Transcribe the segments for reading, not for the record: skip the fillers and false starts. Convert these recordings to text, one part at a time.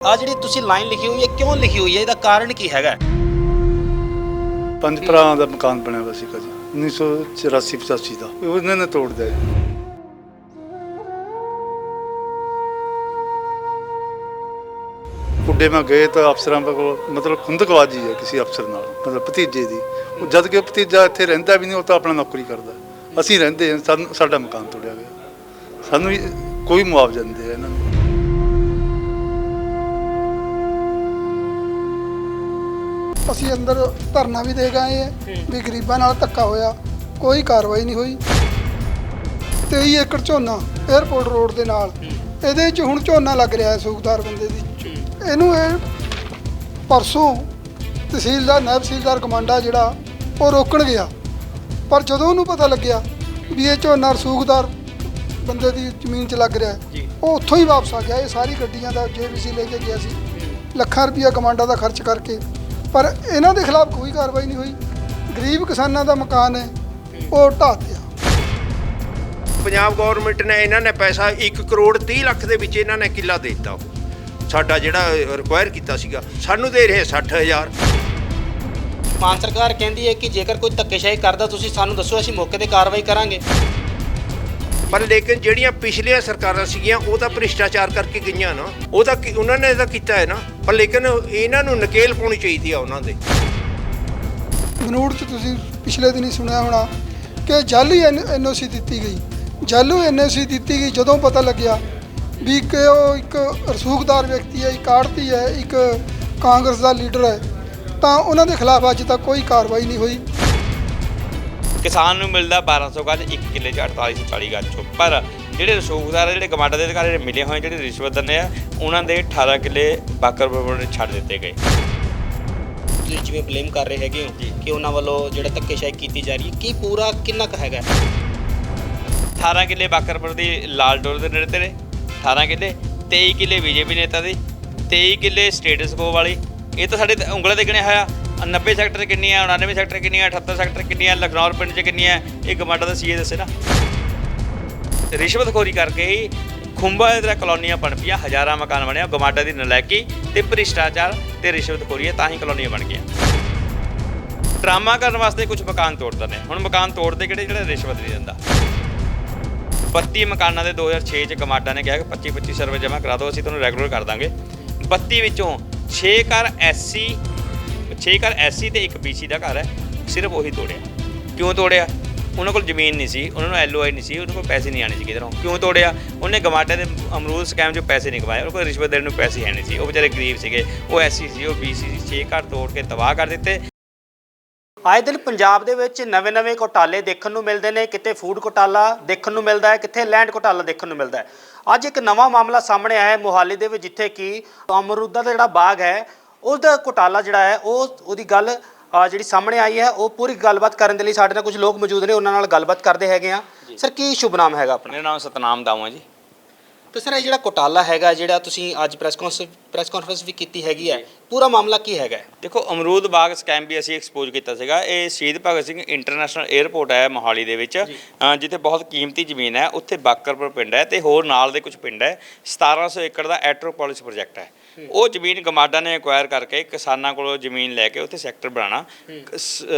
ਆ ਜਿਹੜੀ ਤੁਸੀਂ ਲਾਈਨ ਲਿਖੀ ਹੋਈ ਹੈ ਕਿਉਂ ਲਿਖੀ ਹੋਈ ਹੈ, ਇਹਦਾ ਕਾਰਨ ਕੀ ਹੈਗਾ? ਪੰਜ ਭਰਾਵਾਂ ਦਾ ਮਕਾਨ ਬਣਿਆ ਹੋਇਆ ਸੀਗਾ ਜੀ 1984-85 ਦਾ, ਉਹਨਾਂ ਨੇ ਤੋੜ ਦਿਆ ਜੀ। ਪੁੱਡੇ ਮੈਂ ਗਏ ਤਾਂ ਅਫਸਰਾਂ ਕੋਲ ਮਤਲਬ ਖੁੰਦਕਬਾਜੀ ਹੈ ਕਿਸੇ ਅਫਸਰ ਨਾਲ, ਮਤਲਬ ਭਤੀਜੇ ਦੀ। ਜਦ ਕਿ ਭਤੀਜਾ ਇੱਥੇ ਰਹਿੰਦਾ ਵੀ ਨਹੀਂ, ਉਹ ਤਾਂ ਆਪਣਾ ਨੌਕਰੀ ਕਰਦਾ। ਅਸੀਂ ਰਹਿੰਦੇ ਹਾਂ, ਸਾਡਾ ਮਕਾਨ ਤੋੜਿਆ ਗਿਆ, ਸਾਨੂੰ ਕੋਈ ਮੁਆਵਜ਼ਾ ਨਹੀਂ ਦਿਆ ਇਹਨਾਂ ਨੇ। ਅਸੀਂ ਅੰਦਰ ਧਰਨਾ ਵੀ ਦੇ ਗਏ ਹੈ ਵੀ ਗਰੀਬਾਂ ਨਾਲ ਧੱਕਾ ਹੋਇਆ, ਕੋਈ ਕਾਰਵਾਈ ਨਹੀਂ ਹੋਈ। 23 ਏਕੜ ਝੋਨਾ 에ਅਰਪੋਰਟ ਰੋਡ ਦੇ ਨਾਲ, ਇਹਦੇ 'ਚ ਹੁਣ ਝੋਨਾ ਲੱਗ ਰਿਹਾ ਹੈ ਸੂਖਦਾਰ ਬੰਦੇ ਦੀ। ਇਹਨੂੰ ਇਹ ਪਰਸੋਂ ਤਹਿਸੀਲਦਾਰ ਨਾਇਬ ਤਹਿਸੀਲਦਾਰ ਕਮਾਂਡਾ ਜਿਹੜਾ ਉਹ ਰੋਕਣ ਗਿਆ, ਪਰ ਜਦੋਂ ਉਹਨੂੰ ਪਤਾ ਲੱਗਿਆ ਵੀ ਇਹ ਝੋਨਾ ਸੂਖਦਾਰ ਬੰਦੇ ਦੀ ਜ਼ਮੀਨ 'ਚ ਲੱਗ ਰਿਹਾ ਹੈ, ਉਹ ਉੱਥੋਂ ਹੀ ਵਾਪਸ ਆ ਗਿਆ। ਇਹ ਸਾਰੀ ਗੱਡੀਆਂ ਦਾ JVC ਲੈ ਕੇ ਗਿਆ ਸੀ, ਲੱਖਾਂ ਰੁਪਈਆ ਕਮਾਂਡਾ ਦਾ ਖਰਚ ਕਰਕੇ, ਪਰ ਇਹਨਾਂ ਦੇ ਖਿਲਾਫ ਕੋਈ ਕਾਰਵਾਈ ਨਹੀਂ ਹੋਈ। ਗਰੀਬ ਕਿਸਾਨਾਂ ਦਾ ਮਕਾਨ ਹੈ ਉਹ ਢਾਹ ਦਿਆ। ਪੰਜਾਬ ਗੌਰਮੈਂਟ ਨੇ ਇਹਨਾਂ ਨੇ ਪੈਸਾ 1 ਕਰੋੜ 30 ਲੱਖ ਦੇ ਵਿੱਚ ਇਹਨਾਂ ਨੇ ਕਿੱਲਾ ਦੇ ਦਿੱਤਾ। ਸਾਡਾ ਜਿਹੜਾ ਰਿਕੁਆਇਰ ਕੀਤਾ ਸੀਗਾ, ਸਾਨੂੰ ਦੇ ਰਹੇ 60,000। ਮਾਨ ਸਰਕਾਰ ਕਹਿੰਦੀ ਹੈ ਕਿ ਜੇਕਰ ਕੋਈ ਧੱਕੇਸ਼ਾਹੀ ਕਰਦਾ ਤੁਸੀਂ ਸਾਨੂੰ ਦੱਸੋ, ਅਸੀਂ ਮੌਕੇ ਤੇ ਕਾਰਵਾਈ ਕਰਾਂਗੇ। ਪਰ ਲੇਕਿਨ ਜਿਹੜੀਆਂ ਪਿਛਲੀਆਂ ਸਰਕਾਰਾਂ ਸੀਗੀਆਂ ਉਹ ਤਾਂ ਭ੍ਰਿਸ਼ਟਾਚਾਰ ਕਰਕੇ ਗਈਆਂ ਨਾ, ਉਹ ਤਾਂ ਉਹਨਾਂ ਨੇ ਤਾਂ ਕੀਤਾ ਹੈ ਨਾ। ਪਰ ਲੇਕਿਨ ਇਹਨਾਂ ਨੂੰ ਨਕੇਲ ਪਾਉਣੀ ਚਾਹੀਦੀ ਆ ਉਹਨਾਂ ਦੇ। ਮਨੂੜ 'ਚ ਤੁਸੀਂ ਪਿਛਲੇ ਦਿਨ ਹੀ ਸੁਣਿਆ ਹੋਣਾ ਕਿ ਜਾਲੀ NOC ਦਿੱਤੀ ਗਈ, ਜਾਲੂ NOC ਦਿੱਤੀ ਗਈ। ਜਦੋਂ ਪਤਾ ਲੱਗਿਆ ਵੀ ਕਿ ਉਹ ਇੱਕ ਰਸੂਖਦਾਰ ਵਿਅਕਤੀ ਹੈ, ਇੱਕ ਆੜ੍ਹਤੀ ਹੈ, ਇੱਕ ਕਾਂਗਰਸ ਦਾ ਲੀਡਰ ਹੈ, ਤਾਂ ਉਹਨਾਂ ਦੇ ਖਿਲਾਫ ਅੱਜ ਤੱਕ ਕੋਈ ਕਾਰਵਾਈ ਨਹੀਂ ਹੋਈ। ਕਿਸਾਨ ਨੂੰ ਮਿਲਦਾ 1200 ਗੱਜ, 1 ਕਿੱਲੇ 'ਚ 4840 ਗੱਜ ਚੋਂ। ਪਰ ਜਿਹੜੇ ਰਸੂਖਦਾਰ ਜਿਹੜੇ ਗਮਾਡਾ ਦੇ ਅਧਿਕਾਰੀ ਮਿਲੇ ਹੋਏ, ਜਿਹੜੇ ਰਿਸ਼ਵਤ ਦਿੰਦੇ ਆ, ਉਹਨਾਂ ਦੇ 18 ਕਿੱਲੇ ਬਾਕਰ ਛੱਡ ਦਿੱਤੇ ਗਏ। ਤੁਸੀਂ ਜਿਵੇਂ ਬਲੇਮ ਕਰ ਰਹੇ ਹੈਗੇ ਹੋ ਕਿ ਉਹਨਾਂ ਵੱਲੋਂ ਜਿਹੜਾ ਧੱਕੇਸ਼ਾਹੀ ਕੀਤੀ ਜਾ ਰਹੀ ਹੈ, ਕੀ ਪੂਰਾ ਕਿੰਨਾ ਕੁ ਹੈਗਾ? 18 ਕਿੱਲੇ ਬਾਕਰਪੁਰ ਦੀ ਲਾਲ ਡੋਰ ਦੇ ਨੇੜੇ ਤੇੜੇ, 18 ਕਿੱਲੇ, 23 ਕਿੱਲੇ BJP ਨੇਤਾ ਦੀ, 23 ਕਿੱਲੇ ਸਟੇਟਸ ਕੋ ਵਾਲੀ। ਇਹ ਤਾਂ ਸਾਡੇ ਉਂਗਲਾਂ ਤੇ ਗਿਣਿਆ ਹੋਇਆ। 90 ਸੈਕਟਰ ਕਿੰਨੀ ਹੈ, 99 ਸੈਕਟਰ ਕਿੰਨੀ ਹੈ, 78 ਸੈਕਟਰ ਕਿੰਨੀ ਹੈ, ਲਖਨੌਰ ਪਿੰਡ 'ਚ ਕਿੰਨੀ ਹੈ, ਇਹ ਗਮਾਡਾ ਦਾ CA ਦੱਸੇ ਨਾ। ਰਿਸ਼ਵਤਖੋਰੀ ਕਰਕੇ ਹੀ ਖੁੰਬਾਂ ਦੇ ਤਰ੍ਹਾਂ ਕਲੋਨੀਆਂ ਬਣ ਪਈਆਂ, ਹਜ਼ਾਰਾਂ ਮਕਾਨ ਬਣਿਆ। ਗਮਾਡਾ ਦੀ ਨਲਾਇਕੀ ਤੇ ਭ੍ਰਿਸ਼ਟਾਚਾਰ ਤੇ ਰਿਸ਼ਵਤਖੋਰੀ ਹੈ, ਤਾਂ ਹੀ ਕਲੋਨੀਆਂ ਬਣ ਗਈਆਂ। ਡਰਾਮਾ ਕਰਨ ਵਾਸਤੇ ਕੁਝ ਮਕਾਨ ਤੋੜਦੇ ਨੇ। ਹੁਣ ਮਕਾਨ ਤੋੜਦੇ ਕਿਹੜੇ, ਜਿਹੜਾ ਰਿਸ਼ਵਤ ਨਹੀਂ ਦਿੰਦਾ। 32 ਮਕਾਨਾਂ ਦੇ 2006 'ਚ ਗਮਾਡਾ ਨੇ ਕਿਹਾ ਕਿ 25-25 ਰੁਪਏ ਜਮ੍ਹਾਂ ਕਰਾ ਦਿਓ, ਅਸੀਂ ਤੁਹਾਨੂੰ ਰੈਗੂਲਰ ਕਰ ਦਾਂਗੇ। 32 ਵਿੱਚੋਂ 6 ਘਰ SC ਤੇ 1 BC ਦਾ ਘਰ ਹੈ, ਸਿਰਫ ਉਹੀ ਤੋੜਿਆ। ਕਿਉਂ ਤੋੜਿਆ? ਉਹਨਾਂ ਕੋਲ ਜ਼ਮੀਨ ਨਹੀਂ ਸੀ, ਉਹਨਾਂ ਨੂੰ LOI ਨਹੀਂ ਸੀ, ਉਹਨਾਂ ਕੋਲ ਪੈਸੇ ਨਹੀਂ ਆਣੇ ਸੀ ਕਿਧਰੋਂ। ਕਿਉਂ ਤੋੜਿਆ? ਉਹਨੇ ਗਮਾਡੇ ਦੇ ਅਮਰੂਦ ਸਕੈਮ 'ਚੋਂ ਪੈਸੇ ਨਹੀਂ ਕਮਾਏ, ਉਹਨਾਂ ਕੋਲ ਰਿਸ਼ਵਤ ਦੇਣ ਨੂੰ ਪੈਸੇ ਹੈ ਨਹੀਂ ਸੀ। ਉਹ ਵਿਚਾਰੇ ਗਰੀਬ ਸੀਗੇ, ਉਹ SC ਸੀ, ਉਹ BC ਸੀ। 6 ਘਰ ਤੋੜ ਕੇ ਤਬਾਹ ਕਰ ਦਿੱਤੇ। ਆਏ ਦਿਨ ਪੰਜਾਬ ਦੇ ਵਿੱਚ ਨਵੇਂ ਘੁਟਾਲੇ ਦੇਖਣ ਨੂੰ ਮਿਲਦੇ ਨੇ। ਕਿਤੇ ਫੂਡ ਘੁਟਾਲਾ ਦੇਖਣ ਨੂੰ ਮਿਲਦਾ ਹੈ, ਕਿਤੇ ਲੈਂਡ ਘੁਟਾਲਾ ਦੇਖਣ ਨੂੰ ਮਿਲਦਾ ਹੈ। ਅੱਜ ਇੱਕ ਨਵਾਂ ਮਾਮਲਾ ਸਾਹਮਣੇ ਆਇਆ ਹੈ ਮੋਹਾਲੀ ਦੇ ਵਿੱਚ, ਜਿੱਥੇ ਕਿ ਅਮਰੂਦਾਂ ਦਾ ਜਿਹੜਾ ਬਾਗ ਹੈ ਉਹਦਾ ਘੁਟਾਲਾ ਜਿਹੜਾ ਹੈ ਉਹਦੀ ਗੱਲ ਜਿਹੜੀ ਸਾਹਮਣੇ ਆਈ ਹੈ। ਉਹ ਪੂਰੀ ਗੱਲਬਾਤ ਕਰਨ ਦੇ ਲਈ ਸਾਡੇ ਨਾਲ ਕੁਝ ਲੋਕ ਮੌਜੂਦ ਨੇ, ਉਹਨਾਂ ਨਾਲ ਗੱਲਬਾਤ ਕਰਦੇ ਹੈਗੇ ਆ। ਸਰ, ਕੀ ਸ਼ੁਭ ਨਾਮ ਹੈਗਾ ਆਪਣਾ? ਮੇਰਾ ਨਾਮ ਸਤਨਾਮ ਦਾਊ ਹੈ ਜੀ। ਤੇ ਸਰ, ਇਹ ਜਿਹੜਾ ਘੁਟਾਲਾ ਹੈਗਾ, ਜਿਹੜਾ ਤੁਸੀਂ ਅੱਜ ਪ੍ਰੈਸ ਕਾਨਫਰੰਸ ਵੀ ਕੀਤੀ ਹੈਗੀ ਹੈ, ਪੂਰਾ ਮਾਮਲਾ ਕੀ ਹੈਗਾ? ਦੇਖੋ, ਅਮਰੂਦ ਬਾਗ ਸਕੈਮ ਵੀ ਅਸੀਂ ਐਕਸਪੋਜ਼ ਕੀਤਾ ਸੀਗਾ। ਇਹ ਸ਼ਹੀਦ ਭਗਤ ਸਿੰਘ ਇੰਟਰਨੈਸ਼ਨਲ 에ਅਰਪੋਰਟ ਹੈ ਮੋਹਾਲੀ ਦੇ ਵਿੱਚ, ਜਿੱਥੇ ਬਹੁਤ ਕੀਮਤੀ ਜ਼ਮੀਨ ਹੈ। ਉੱਥੇ ਬਾਕਰਪੁਰ ਪਿੰਡ ਹੈ ਤੇ ਹੋਰ ਨਾਲ ਦੇ ਕੁਝ ਪਿੰਡ ਹੈ। 1700 ਏਕੜ ਦਾ ਐਟਰੋਪੋਲਿਸ ਪ੍ਰੋਜੈਕਟ ਹੈ। ਉਹ ਜ਼ਮੀਨ ਗਮਾਡਾ ਨੇ ਐਕਵਾਇਰ ਕਰਕੇ ਕਿਸਾਨਾਂ ਕੋਲੋਂ ਜ਼ਮੀਨ ਲੈ ਕੇ ਉੱਥੇ ਸੈਕਟਰ ਬਣਾਉਣਾ।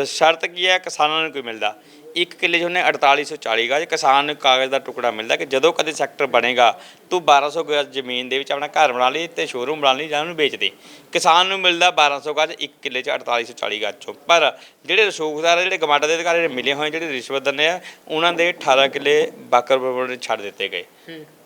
ਸ਼ਰਤ ਕੀ ਹੈ? ਕਿਸਾਨਾਂ ਨੂੰ ਕੋਈ ਮਿਲਦਾ 1 ਕਿੱਲੇ 'ਚ ਉਹਨੇ 4840 ਗਜ, ਕਿਸਾਨ ਨੂੰ ਕਾਗਜ਼ ਦਾ ਟੁਕੜਾ ਮਿਲਦਾ ਕਿ ਜਦੋਂ ਕਦੇ ਸੈਕਟਰ ਬਣੇਗਾ ਤੂੰ 1200 ਗਜ ਜ਼ਮੀਨ ਦੇ ਵਿੱਚ ਆਪਣਾ ਘਰ ਬਣਾ ਲਈ ਤੇ ਸ਼ੋਰੂਮ ਬਣਾ ਲਈ ਜਾਂ ਉਹਨੂੰ ਵੇਚ ਦੇ। ਕਿਸਾਨ ਨੂੰ ਮਿਲਦਾ 1200 ਗਜ, 1 ਕਿੱਲੇ 'ਚ 4840 ਗਜ ਚੋਂ। ਪਰ ਜਿਹੜੇ ਰਸੂਖਦਾਰ, ਜਿਹੜੇ ਗਮਾਡਾ ਦੇ ਅਧਿਕਾਰੀ ਮਿਲੇ ਹੋਏ, ਜਿਹੜੇ ਰਿਸ਼ਵਤ ਦਿੰਦੇ ਆ, ਉਹਨਾਂ ਦੇ 18 ਕਿੱਲੇ ਬਾਕਰਪੁਰ ਛੱਡ ਦਿੱਤੇ ਗਏ।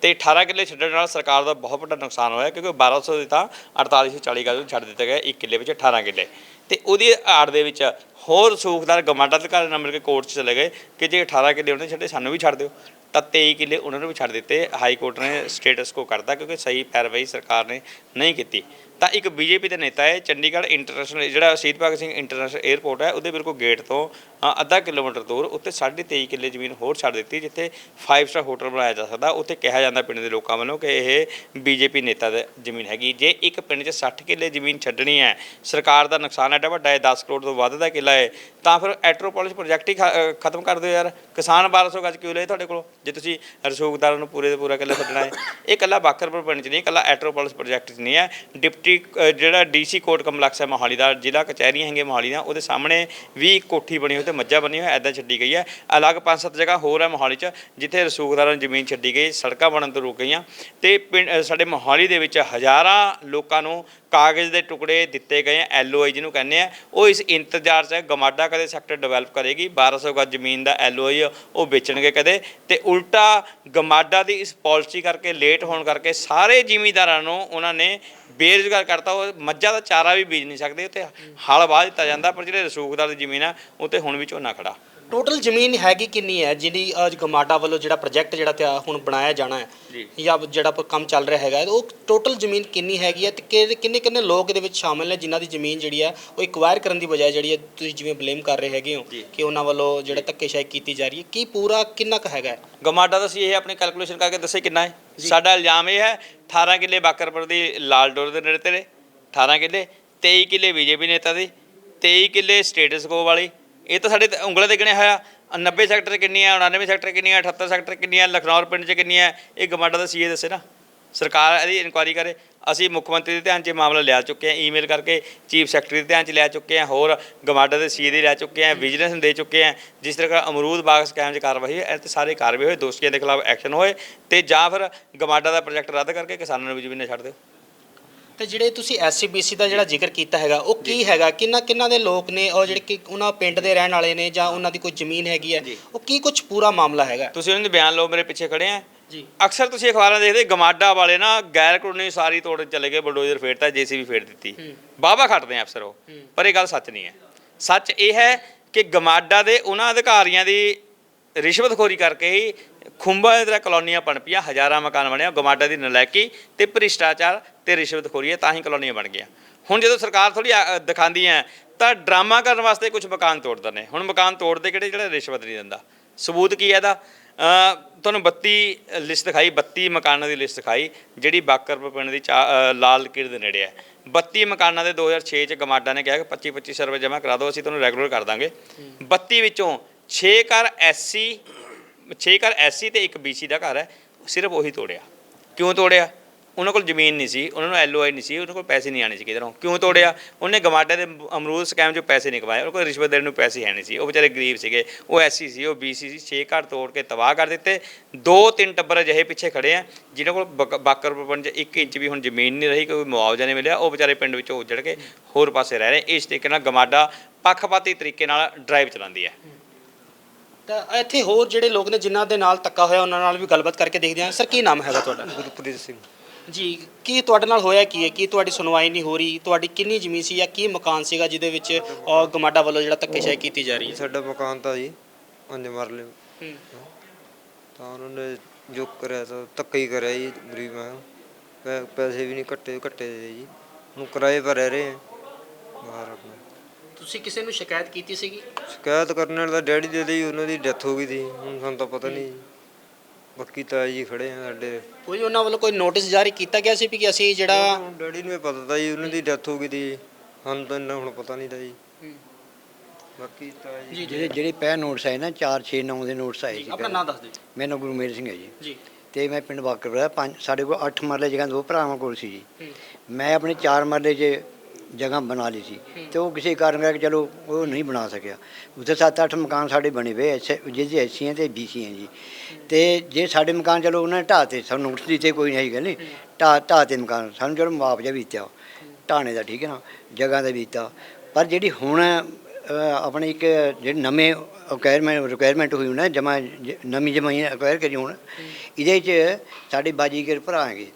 ਤੇ 18 ਕਿੱਲੇ ਛੱਡਣ ਨਾਲ ਸਰਕਾਰ ਦਾ ਬਹੁਤ ਵੱਡਾ ਨੁਕਸਾਨ ਹੋਇਆ, ਕਿਉਂਕਿ 1200 ਦੀ ਤਾਂ 4840 ਗਜ ਨੂੰ ਛੱਡ ਦਿੱਤੇ ਗਏ, 1 ਕਿੱਲੇ ਵਿੱਚ 18 ਕਿੱਲੇ। ਤੇ ਉਹਦੀ ਆੜ ਦੇ ਵਿੱਚ ਹੋਰ ਰਸੂਖਦਾਰ ਗਮਾਡਾ ਅਧਿਕਾਰੀ ਨਾਲ ਮਿਲ ਕੇ ਕੋਰਟ 'ਚ ਚਲੇ ਗਏ ਕਿ ਜੇ 18 ਕਿੱਲੇ ਉਹਨੇ ਛੱਡੇ, ਸਾਨੂੰ ਵੀ ਛੱਡ ਦਿਓ। ਤਾਂ 23 ਕਿੱਲੇ ਉਹਨਾਂ ਨੂੰ ਵੀ ਛੱਡ ਦਿੱਤੇ। ਹਾਈ ਕੋਰਟ ਨੇ ਸਟੇਟਸ ਕੋ ਕਰਤਾ, ਕਿਉਂਕਿ ਸਹੀ ਪੈਰਵਾਈ ਸਰਕਾਰ ਨੇ ਨਹੀਂ ਕੀਤੀ। ਤਾਂ ਇੱਕ ਬੀਜੇਪੀ ਦੇ ਨੇਤਾ ਹੈ ਚੰਡੀਗੜ੍ਹ ਇੰਟਰਨੈਸ਼ਨਲ ਜਿਹੜਾ ਸ਼ਹੀਦ ਭਗਤ ਸਿੰਘ ਇੰਟਰਨੈਸ਼ਨਲ 에ਅਰਪੋਰਟ ਹੈ ਉਹਦੇ ਬਿਲਕੁਲ ਗੇਟ ਤੋਂ ਅੱਧਾ ਕਿਲੋਮੀਟਰ ਦੂਰ ਉੱਤੇ 23.5 ਕਿੱਲੇ ਜ਼ਮੀਨ ਹੋਰ ਛੱਡ ਦਿੱਤੀ ਜਿੱਥੇ 5 ਸਟਾਰ ਹੋਟਲ ਬਣਾਇਆ ਜਾ ਸਕਦਾ। ਉੱਥੇ ਕਿਹਾ ਜਾਂਦਾ ਪਿੰਡ ਦੇ ਲੋਕਾਂ ਵੱਲੋਂ ਕਿ ਇਹ ਬੀਜੇਪੀ ਨੇਤਾ ਦੀ ਜ਼ਮੀਨ ਹੈਗੀ। ਜੇ ਇੱਕ ਪਿੰਡ 'ਚ 60 ਕਿੱਲੇ ਜ਼ਮੀਨ ਛੱਡਣੀ ਹੈ, ਸਰਕਾਰ ਦਾ ਨੁਕਸਾਨ ਐਡਾ ਵੱਡਾ ਹੈ, 10 ਕਰੋੜ ਤੋਂ ਵੱਧ ਦਾ ਕਿੱਲਾ ਹੈ, ਤਾਂ ਫਿਰ ਐਟਰੋਪੋਲਿਸ ਪ੍ਰੋਜੈਕਟ ਹੀ ਖਤਮ ਕਰ ਦਿਓ ਯਾਰ। ਕਿਸਾਨ 1200 ਗੱਜ ਕਿਉਂ ਲਏ ਤੁਹਾਡੇ ਕੋਲੋਂ ਜੇ ਤੁਸੀਂ ਰਸੂਖਦਾਰਾਂ ਨੂੰ ਪੂਰੇ ਦਾ ਪੂਰਾ ਕਿੱਲਾ ਛੱਡਣਾ ਹੈ? ਇਹ ਇਕੱਲਾ ਬਾਕਰਪੁਰ ਪਿੰਡ 'ਚ ਨਹੀਂ, ਇਕੱਲਾ ਐਟਰੋਪੋਲਿਸ ਪ੍ਰੋਜੈਕਟ 'ਚ ਨਹੀਂ ਹੈ। ਡਿਪਟੀ ਜਿਹੜਾ DC ਕੋਰਟ ਕੰਪਲੈਕਸ ਹੈ ਮੋਹਾਲੀ ਦਾ, ਜ਼ਿਲ੍ਹਾ ਕਚਹਿਰੀਆਂ ਹੈਗੀਆਂ ਮੋਹਾਲੀ ਦੀਆਂ, ਉਹਦੇ ਸਾਹਮਣੇ ਵੀ ਇੱਕ ਕੋਠੀ ਬਣੀ ਹੋਈ ਤੇ ਮੱਝਾਂ ਬਣੀ ਹੋਈ ਇੱਦਾਂ ਛੱਡੀ ਗਈ ਹੈ। ਅਲੱਗ 5-7 ਜਗ੍ਹਾ ਹੋਰ ਹੈ ਮੋਹਾਲੀ 'ਚ ਜਿੱਥੇ ਰਸੂਖਦਾਰਾਂ ਨੂੰ ਜ਼ਮੀਨ ਛੱਡੀ ਗਈ, ਸੜਕਾਂ ਬਣਨ ਤੋਂ ਰੁਕ ਗਈਆਂ। ਤੇ ਸਾਡੇ ਮੋਹਾਲੀ ਦੇ ਵਿੱਚ ਹਜ਼ਾਰਾਂ ਲੋਕਾਂ ਨੂੰ ਕਾਗਜ਼ ਦੇ ਟੁਕੜੇ ਦਿੱਤੇ ਗਏ ਆ, LOI ਜਿਹਨੂੰ ਕਹਿੰਦੇ ਆ। ਉਹ ਇਸ ਇੰਤਜ਼ਾਰ 'ਚ ਗਮਾਡਾ ਕਦੇ ਸੈਕਟਰ ਡਿਵੈਲਪ ਕਰੇਗੀ, 1200 ਗਜ਼ ਜ਼ਮੀਨ ਦਾ LOI ਉਹ ਵੇਚਣਗੇ ਕਦੇ, ਤੇ ਉਲਟਾ ਗਮਾਡਾ ਦੀ ਇਸ ਪਾਲਿਸੀ ਕਰਕੇ ਲੇਟ ਹੋਣ ਕਰਕੇ ਸਾਰੇ ਜ਼ਿਮੀਂਦਾਰਾਂ ਨੂੰ ਉਹਨਾਂ ਨੇ ਬੇਰੁਜ਼ਗਾਰ ਕਰਤਾ। ਉਹ ਮੱਝਾਂ ਦਾ ਚਾਰਾ ਵੀ ਬੀਜ ਨਹੀਂ ਸਕਦੇ, ਉੱਥੇ ਹਲ ਵਾਹ ਦਿੱਤਾ ਜਾਂਦਾ, ਪਰ ਜਿਹੜੇ ਰਸੂਖਦਾਰ ਦੀ ਜ਼ਮੀਨ ਆ ਉੱਥੇ ਹੁਣ ਵੀ ਝੋਨਾ ਖੜਾ। ਟੋਟਲ ਜ਼ਮੀਨ ਹੈਗੀ ਕਿੰਨੀ ਹੈ ਜਿਹੜੀ ਗਮਾਡਾ ਵੱਲੋਂ ਜਿਹੜਾ ਪ੍ਰੋਜੈਕਟ ਜਿਹੜਾ ਹੁਣ ਬਣਾਇਆ ਜਾਣਾ ਹੈ ਜਾਂ ਜਿਹੜਾ ਕੰਮ ਚੱਲ ਰਿਹਾ ਹੈਗਾ, ਉਹ ਟੋਟਲ ਜ਼ਮੀਨ ਕਿੰਨੀ ਹੈਗੀ ਹੈ ਤੇ ਕਿੰਨੇ ਕਿੰਨੇ ਲੋਕ ਇਹਦੇ ਵਿੱਚ ਸ਼ਾਮਿਲ ਨੇ ਜਿਨ੍ਹਾਂ ਦੀ ਜ਼ਮੀਨ ਜਿਹੜੀ ਹੈ ਉਹ ਐਕਵਾਇਰ ਕਰਨ ਦੀ ਬਜਾਏ ਜਿਹੜੀ ਹੈ ਤੁਸੀਂ ਜਿਵੇਂ ਬਲੇਮ ਕਰ ਰਹੇ ਹੈਗੇ ਹੋ ਕਿ ਉਹਨਾਂ ਵੱਲੋਂ ਜਿਹੜਾ ਧੱਕੇਸ਼ਾਹੀ ਕੀਤੀ ਜਾ ਰਹੀ ਹੈ, ਕੀ ਪੂਰਾ ਕਿੰਨਾ ਕੁ ਹੈਗਾ? ਗਮਾਡਾ ਦਾ ਅਸੀਂ ਇਹ ਆਪਣੀ ਕੈਲਕੂਲੇਸ਼ਨ ਕਰਕੇ ਦੱਸੇ ਕਿੰਨਾ ਹੈ। ਸਾਡਾ ਇਲਜ਼ਾਮ ਇਹ ਹੈ 18 ਕਿੱਲੇ ਬਾਕਰਪੁਰ ਦੀ ਲਾਲ ਡੋਰ ਦੇ ਨੇੜੇ ਤੇੜੇ, 18 ਕਿੱਲੇ, 23 ਕਿੱਲੇ ਬੀਜੇਪੀ ਨੇਤਾ ਦੀ, 23 ਕਿੱਲੇ ਸਟੇਟਸ ਕੋ ਵਾਲੀ। ਇਹ ਤਾਂ ਸਾਡੇ ਉਂਗਲਾਂ 'ਤੇ ਗਿਣਿਆ ਹੋਇਆ। 90 ਸੈਕਟਰ ਕਿੰਨੀਆਂ, 99 ਸੈਕਟਰ ਕਿੰਨੀਆਂ, 78 ਸੈਕਟਰ ਕਿੰਨੀਆਂ, ਲਖਨੌਰ ਪਿੰਡ 'ਚ ਕਿੰਨੀਆਂ, ਇਹ ਗਮਾਡਾ ਦਾ CA ਦੱਸੇ ਨਾ। ਸਰਕਾਰ ਇਹਦੀ ਇਨਕੁਆਇਰੀ ਕਰੇ। ਅਸੀਂ ਮੁੱਖ ਮੰਤਰੀ ਦੇ ਧਿਆਨ 'ਚ ਮਾਮਲਾ ਲਿਆ ਚੁੱਕੇ ਹਾਂ, ਈਮੇਲ ਕਰਕੇ ਚੀਫ ਸੈਕਟਰੀ ਦੇ ਧਿਆਨ 'ਚ ਲਿਆ ਚੁੱਕੇ ਹਾਂ, ਹੋਰ ਗਮਾਡਾ ਦੇ CA ਦੇ ਲਿਆ ਚੁੱਕੇ ਹਾਂ, ਵਿਜੀਲੈਂਸ ਨੂੰ ਦੇ ਚੁੱਕੇ ਹਾਂ। ਜਿਸ ਤਰ੍ਹਾਂ ਅਮਰੂਦ ਬਾਗ ਸਕੈਮ 'ਚ ਕਾਰਵਾਈ ਹੋਈ, ਤੇ ਸਾਰੇ ਕਾਰਵਾਈ ਹੋਏ, ਦੋਸ਼ੀਆਂ ਦੇ ਖਿਲਾਫ ਐਕਸ਼ਨ ਹੋਏ, ਤੇ ਜਾਂ ਫਿਰ ਗਮਾਡਾ ਦਾ ਪ੍ਰੋਜੈਕਟ ਰੱਦ ਕਰਕੇ ਕਿਸਾਨਾਂ ਨੂੰ ਵੀ ਜ਼ਮੀਨਾਂ ਛੱਡ ਦਿਓ। ਤੇ ਜਿਹੜੇ ਤੁਸੀਂ SC-BC ਦਾ ਜਿਹੜਾ ਜ਼ਿਕਰ ਕੀਤਾ ਹੈਗਾ ਉਹ ਕੀ ਹੈਗਾ? ਕਿੰਨਾ ਦੇ ਲੋਕ ਨੇ ਉਹ ਜਿਹੜੇ ਕਿ ਉਹਨਾਂ ਪਿੰਡ ਦੇ ਰਹਿਣ ਵਾਲੇ ਨੇ ਜਾਂ ਉਹਨਾਂ ਦੀ ਕੋਈ ਜ਼ਮੀਨ ਹੈਗੀ ਹੈ, ਉਹ ਕੀ ਕੁਝ ਪੂਰਾ ਮਾਮਲਾ ਹੈਗਾ? ਤੁਸੀਂ ਉਹਨਾਂ ਦੇ ਬਿਆਨ ਲਓ, ਮੇਰੇ ਪਿੱਛੇ ਖੜੇ ਆ ਜੀ। ਅਕਸਰ ਤੁਸੀਂ ਅਖਬਾਰਾਂ ਦੇਖਦੇ ਗਮਾਡਾ ਵਾਲੇ ਨਾ ਗੈਰ ਕਾਨੂੰਨੀ ਸਾਰੀ ਤੋੜ ਚਲੇ ਗਏ, ਬਲਡੋਜ਼ਰ ਫੇਰਤਾ, JCB ਫੇਰ ਦਿੱਤੀ, ਵਾਹਵਾ ਖੱਟਦੇ ਆ ਅਫਸਰ ਉਹ। ਪਰ ਇਹ ਗੱਲ ਸੱਚ ਨਹੀਂ ਹੈ। ਸੱਚ ਇਹ ਹੈ ਕਿ ਗਮਾਡਾ ਦੇ ਉਹਨਾਂ ਅਧਿਕਾਰੀਆਂ ਦੀ ਰਿਸ਼ਵਤਖੋਰੀ ਕਰਕੇ ਹੀ ਖੁੰਬਾਂ ਦੀ ਤਰ੍ਹਾਂ ਕਲੋਨੀਆਂ ਬਣ ਪਈਆਂ, ਹਜ਼ਾਰਾਂ ਮਕਾਨ ਬਣੇ। ਗਮਾਡਾ ਦੀ ਨਲਾਇਕੀ ਤੇ ਭ੍ਰਿਸ਼ਟਾਚਾਰ ਤੇ ਰਿਸ਼ਵਤਖੋਰੀ ਹੈ, ਤਾਂ ਹੀ ਕਲੋਨੀਆਂ ਬਣ ਗਈਆਂ। ਹੁਣ ਜਦੋਂ ਸਰਕਾਰ ਥੋੜ੍ਹੀ ਦਿਖਾਉਂਦੀ ਹੈ ਤਾਂ ਡਰਾਮਾ ਕਰਨ ਵਾਸਤੇ ਕੁਝ ਮਕਾਨ ਤੋੜ ਦਿੰਦੇ। ਹੁਣ ਮਕਾਨ ਤੋੜਦੇ ਕਿਹੜੇ ਜਿਹੜਾ ਰਿਸ਼ਵਤ ਨਹੀਂ ਦਿੰਦਾ। ਸਬੂਤ ਕੀ ਹੈ ਇਹਦਾ? ਤੁਹਾਨੂੰ 32 ਲਿਸਟ ਦਿਖਾਈ, 32 ਮਕਾਨਾਂ ਦੀ ਲਿਸਟ ਦਿਖਾਈ ਜਿਹੜੀ ਬਾਕਰਪੁਰ ਪਿੰਡ ਦੀ ਲਾਲ ਲਕੀਰ ਦੇ ਨੇੜੇ ਹੈ। 32 ਮਕਾਨਾਂ ਦੇ 2006 'ਚ ਗਮਾਡਾ ਨੇ ਕਿਹਾ ਕਿ 25-2500 ਰੁਪਏ ਜਮ੍ਹਾਂ ਕਰਾ ਦਿਓ, ਅਸੀਂ ਤੁਹਾਨੂੰ ਰੈਗੂਲਰ ਕਰ ਦਾਂਗੇ। 32 ਵਿੱਚੋਂ 6 ਘਰ SC ਤੇ ਇੱਕ BC ਦਾ ਘਰ ਹੈ, ਸਿਰਫ ਉਹੀ ਤੋੜਿਆ। ਕਿਉਂ ਤੋੜਿਆ? ਉਹਨਾਂ ਕੋਲ ਜ਼ਮੀਨ ਨਹੀਂ ਸੀ, ਉਹਨਾਂ ਨੂੰ LOI ਨਹੀਂ ਸੀ, ਉਹਨਾਂ ਕੋਲ ਪੈਸੇ ਨਹੀਂ ਆਣੇ ਸੀ ਕਿਧਰੋਂ। ਕਿਉਂ ਤੋੜਿਆ? ਉਹਨੇ ਗਮਾਡੇ ਦੇ ਅਮਰੂਦ ਸਕੈਮ 'ਚੋਂ ਪੈਸੇ ਨਹੀਂ ਕਮਾਏ, ਉਹਨਾਂ ਕੋਲ ਰਿਸ਼ਵਤ ਦੇਣ ਨੂੰ ਪੈਸੇ ਹੈ ਨਹੀਂ ਸੀ, ਉਹ ਵਿਚਾਰੇ ਗਰੀਬ ਸੀਗੇ। ਉਹ SC ਸੀ, ਉਹ BC ਸੀ। 6 ਘਰ ਤੋੜ ਕੇ ਤਬਾਹ ਕਰ ਦਿੱਤੇ। 2-3 ਟੱਬਰ ਅਜਿਹੇ ਪਿੱਛੇ ਖੜੇ ਆ ਜਿਨ੍ਹਾਂ ਕੋਲ ਬਾਕਰਪੁਰ ਪਿੰਡ 'ਚ 1 ਇੰਚ ਵੀ ਹੁਣ ਜ਼ਮੀਨ ਨਹੀਂ ਰਹੀ, ਕੋਈ ਮੁਆਵਜ਼ਾ ਨਹੀਂ ਮਿਲਿਆ। ਉਹ ਵਿਚਾਰੇ ਪਿੰਡ ਵਿੱਚੋਂ ਉੱਜੜ ਕੇ ਹੋਰ ਪਾਸੇ ਰਹਿ ਰਹੇ। ਇਸ ਤਰੀਕੇ ਨਾਲ ਗਮਾਡਾ ਪੱਖਪਾਤੀ ਤਰੀਕੇ ਨਾਲ ਡਰਾਈਵ ਚਲਾਉਂਦੀ ਹੈ। ਤਾਂ ਇੱਥੇ ਹੋਰ ਜਿਹੜੇ ਲੋਕ ਨੇ ਜਿਨ੍ਹਾਂ ਦੇ ਨਾਲ ਧੱਕਾ ਹੋਇਆ ਉਹਨਾਂ ਨਾਲ ਵੀ ਗੱਲਬਾਤ ਕਰਕੇ ਦੇਖਦੇ ਹਾਂ। ਸਰ, ਕੀ ਨਾਮ ਹੈਗਾ ਤੁਹਾਡਾ? ਗੁਰਪ੍ਰੀਤ ਸਿੰਘ ਜੀ। ਕੀ ਤੁਹਾਡੇ ਨਾਲ ਹੋਇਆ ਕੀ ਹੈ? ਕੀ ਤੁਹਾਡੀ ਸੁਣਵਾਈ ਨਹੀਂ ਹੋ ਰਹੀ? ਤੁਹਾਡੀ ਕਿੰਨੀ ਜ਼ਮੀਨ ਸੀ ਜਾਂ ਕੀ ਮਕਾਨ ਸੀਗਾ ਜਿਹਦੇ ਵਿੱਚ ਗਮਾਡਾ ਵੱਲੋਂ ਜਿਹੜਾ ਧੱਕੇਸ਼ਾਹੀ ਕੀਤੀ ਜਾ ਰਹੀ ਹੈ? ਸਾਡਾ ਮਕਾਨ ਤਾਂ ਜੀ 5 ਮਰਲੇ ਤਾਂ ਉਹਨਾਂ ਨੇ ਜੋ ਕਰਿਆ ਤਾਂ ਧੱਕਾ ਹੀ ਕਰਿਆ ਜੀ। ਗਰੀਬ ਮੈਂ ਪੈਸੇ ਵੀ ਨਹੀਂ ਕੱਟੇ ਦੇ ਜੀ, ਹੁਣ ਕਿਰਾਏ ਪਰ ਰਹਿ ਰਹੇ ਆ ਬਾਹਰ ਆਪਣਾ। ਤੁਸੀਂ ਕਿਸੇ ਨੂੰ ਸ਼ਿਕਾਇਤ ਕੀਤੀ ਸੀਗੀ? ਸ਼ਿਕਾਇਤ ਕਰਨ ਵਾਲਾ ਡੈਡੀ ਦੇ ਲਈ ਉਹਨਾਂ ਦੀ ਡੈਥ ਹੋ ਗਈ ਸੀ, ਹੁਣ ਸਾਨੂੰ ਤਾਂ ਪਤਾ ਨਹੀਂ। ਬਾਕੀ ਤਾਂ ਜੀ ਖੜੇ ਆ ਸਾਡੇ। ਕੋਈ ਉਹਨਾਂ ਵੱਲੋਂ ਕੋਈ ਨੋਟਿਸ ਜਾਰੀ ਕੀਤਾ ਗਿਆ ਸੀ ਵੀ ਕਿ ਅਸੀਂ ਜਿਹੜਾ ਡੈਡੀ ਨੂੰ ਪਤਾ ਤਾਂ ਜੀ ਉਹਨਾਂ ਦੀ ਡੈਥ ਹੋ ਗਈ ਸੀ, ਸਾਨੂੰ ਤਾਂ ਇੰਨਾ ਹੁਣ ਪਤਾ ਨਹੀਂ ਤਾਂ ਜੀ। ਬਾਕੀ ਤਾਂ ਜੀ ਜਿਹੜੇ ਪਹਿ ਨੋਟਸ ਆਏ ਨਾ 4-6-9 ਦੇ ਨੋਟਸ ਆਏ ਸੀ। ਆਪਣਾ ਨਾਮ ਦੱਸ ਦਿਓ। ਮੇਰਾ ਨਾਮ ਗੁਰਮੇਲ ਸਿੰਘ ਹੈ ਜੀ। ਤੇ ਮੈਂ ਪਿੰਡ ਬਾਕਰਪੁਰ ਦਾ ਸਾਡੇ ਕੋਲ 8 ਮਰਲੇ ਜਗ੍ਹਾ 2 ਭਰਾਵਾਂ ਕੋਲ ਸੀ ਜੀ। ਮੈਂ ਆਪਣੇ 4 ਮਰਲੇ 'ਚ ਜਗ੍ਹਾ ਬਣਾ ਲਈ ਸੀ ਤੇ ਉਹ ਕਿਸੇ ਕਾਰਨ ਕਰਕੇ ਚਲੋ ਉਹ ਨਹੀਂ ਬਣਾ ਸਕਿਆ। ਉੱਥੇ 7-8 ਮਕਾਨ ਸਾਡੇ ਬਣੇ ਹੋਏ ਜਿਹਦੇ SC ਤੇ BC ਹੈ ਜੀ। ਤੇ ਜੇ ਸਾਡੇ ਮਕਾਨ ਚਲੋ ਉਹਨਾਂ ਨੇ ਢਾਹ ਤੇ, ਸਾਨੂੰ ਨੋਟਿਸ ਦਿੱਤੇ, ਕੋਈ ਨਹੀਂ ਗੱਲ ਨਹੀਂ, ਢਾਹ ਤੇ ਮਕਾਨ ਸਾਨੂੰ ਚਲੋ ਮੁਆਵਜ਼ਾ ਵੀ ਦਿੱਤਾ ਢਾਣੇ ਦਾ, ਠੀਕ ਹੈ ਨਾ, ਜਗ੍ਹਾ ਦਾ ਵੀ ਦਿੱਤਾ। ਪਰ ਜਿਹੜੀ ਹੁਣ ਆਪਣੇ ਇੱਕ ਜਿਹੜੇ ਨਵੇਂ ਰਿਕੁਆਇਰਮੈਂਟ ਹੋਈ ਹੁਣ ਨਵੀਂ ਜ਼ਮੀਨ ਅਕਵਾਇਰ ਕਰੀ ਹੁਣ, ਇਹਦੇ 'ਚ ਸਾਡੇ ਬਾਜੀਗਰ ਭਰਾ ਹੈਗੇ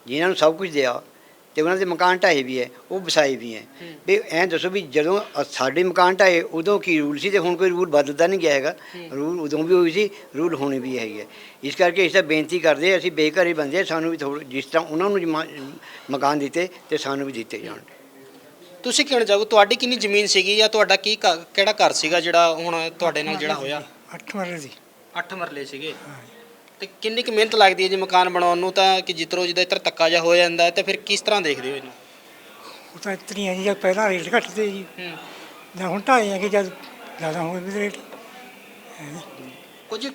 ਜਿਨ੍ਹਾਂ ਨੂੰ ਸਭ ਕੁਝ ਦਿਆ ਤੇ ਉਹਨਾਂ ਦੇ ਮਕਾਨ ਢਾਏ ਵੀ ਹੈ, ਉਹ ਵਸਾਏ ਵੀ ਹੈ। ਵੀ ਐਂ ਦੱਸੋ ਵੀ ਜਦੋਂ ਸਾਡੇ ਮਕਾਨ ਢਾਏ ਉਦੋਂ ਕੀ ਰੂਲ ਸੀ ਤੇ ਹੁਣ ਕੋਈ ਰੂਲ ਬਦਲਦਾ ਨਹੀਂ ਗਿਆ ਹੈਗਾ। ਰੂਲ ਉਦੋਂ ਵੀ ਹੋਈ ਸੀ, ਰੂਲ ਹੁਣ ਵੀ ਹੈਗੀ ਹੈ। ਇਸ ਕਰਕੇ ਇਸ ਦਾ ਬੇਨਤੀ ਕਰਦੇ ਅਸੀਂ ਬੇਘਰੇ ਬੰਦੇ, ਸਾਨੂੰ ਵੀ ਜਿਸ ਤਰ੍ਹਾਂ ਉਹਨਾਂ ਨੂੰ ਮਕਾਨ ਦਿੱਤੇ ਤੇ ਸਾਨੂੰ ਵੀ ਦਿੱਤੇ ਜਾਣ। ਤੁਸੀਂ ਕਹਿਣਾ ਚਾਹੋ ਤੁਹਾਡੀ ਕਿੰਨੀ ਜ਼ਮੀਨ ਸੀਗੀ ਜਾਂ ਤੁਹਾਡਾ ਕਿਹੜਾ ਘਰ ਸੀਗਾ ਜਿਹੜਾ ਹੁਣ ਤੁਹਾਡੇ ਨਾਲ ਜਿਹੜਾ ਹੋਇਆ? 8 ਮਰਲੇ ਦੀ 8 ਮਰਲੇ ਸੀਗੇ। ਤੇ ਕਿੰਨੀ ਕੁ ਮਿਹਨਤ ਲੱਗਦੀ ਹੈ ਜੀ ਮਕਾਨ ਬਣਾਉਣ ਨੂੰ, ਤਾਂ ਕਿ ਜਿੱਧਰੋਂ ਜਿੱਦਾਂ ਇੱਧਰ ਧੱਕਾ ਜਿਹਾ ਹੋ ਜਾਂਦਾ ਹੈ, ਤੇ ਫਿਰ ਕਿਸ ਤਰ੍ਹਾਂ ਦੇਖਦੇ ਹੋ ਇਹਨੂੰ? ਉਹ ਤਾਂ ਇਤਨੀ ਹੈ ਜੀ, ਜਦ ਪਹਿਲਾਂ ਰੇਟ ਘੱਟ ਤੇ ਜੀ, ਜਾਂ ਹੁਣ ਢਾਏ ਆ ਕਿ ਜਦ ਜ਼ਿਆਦਾ ਹੋ ਗਏ ਰੇਟ। ਕੁਝ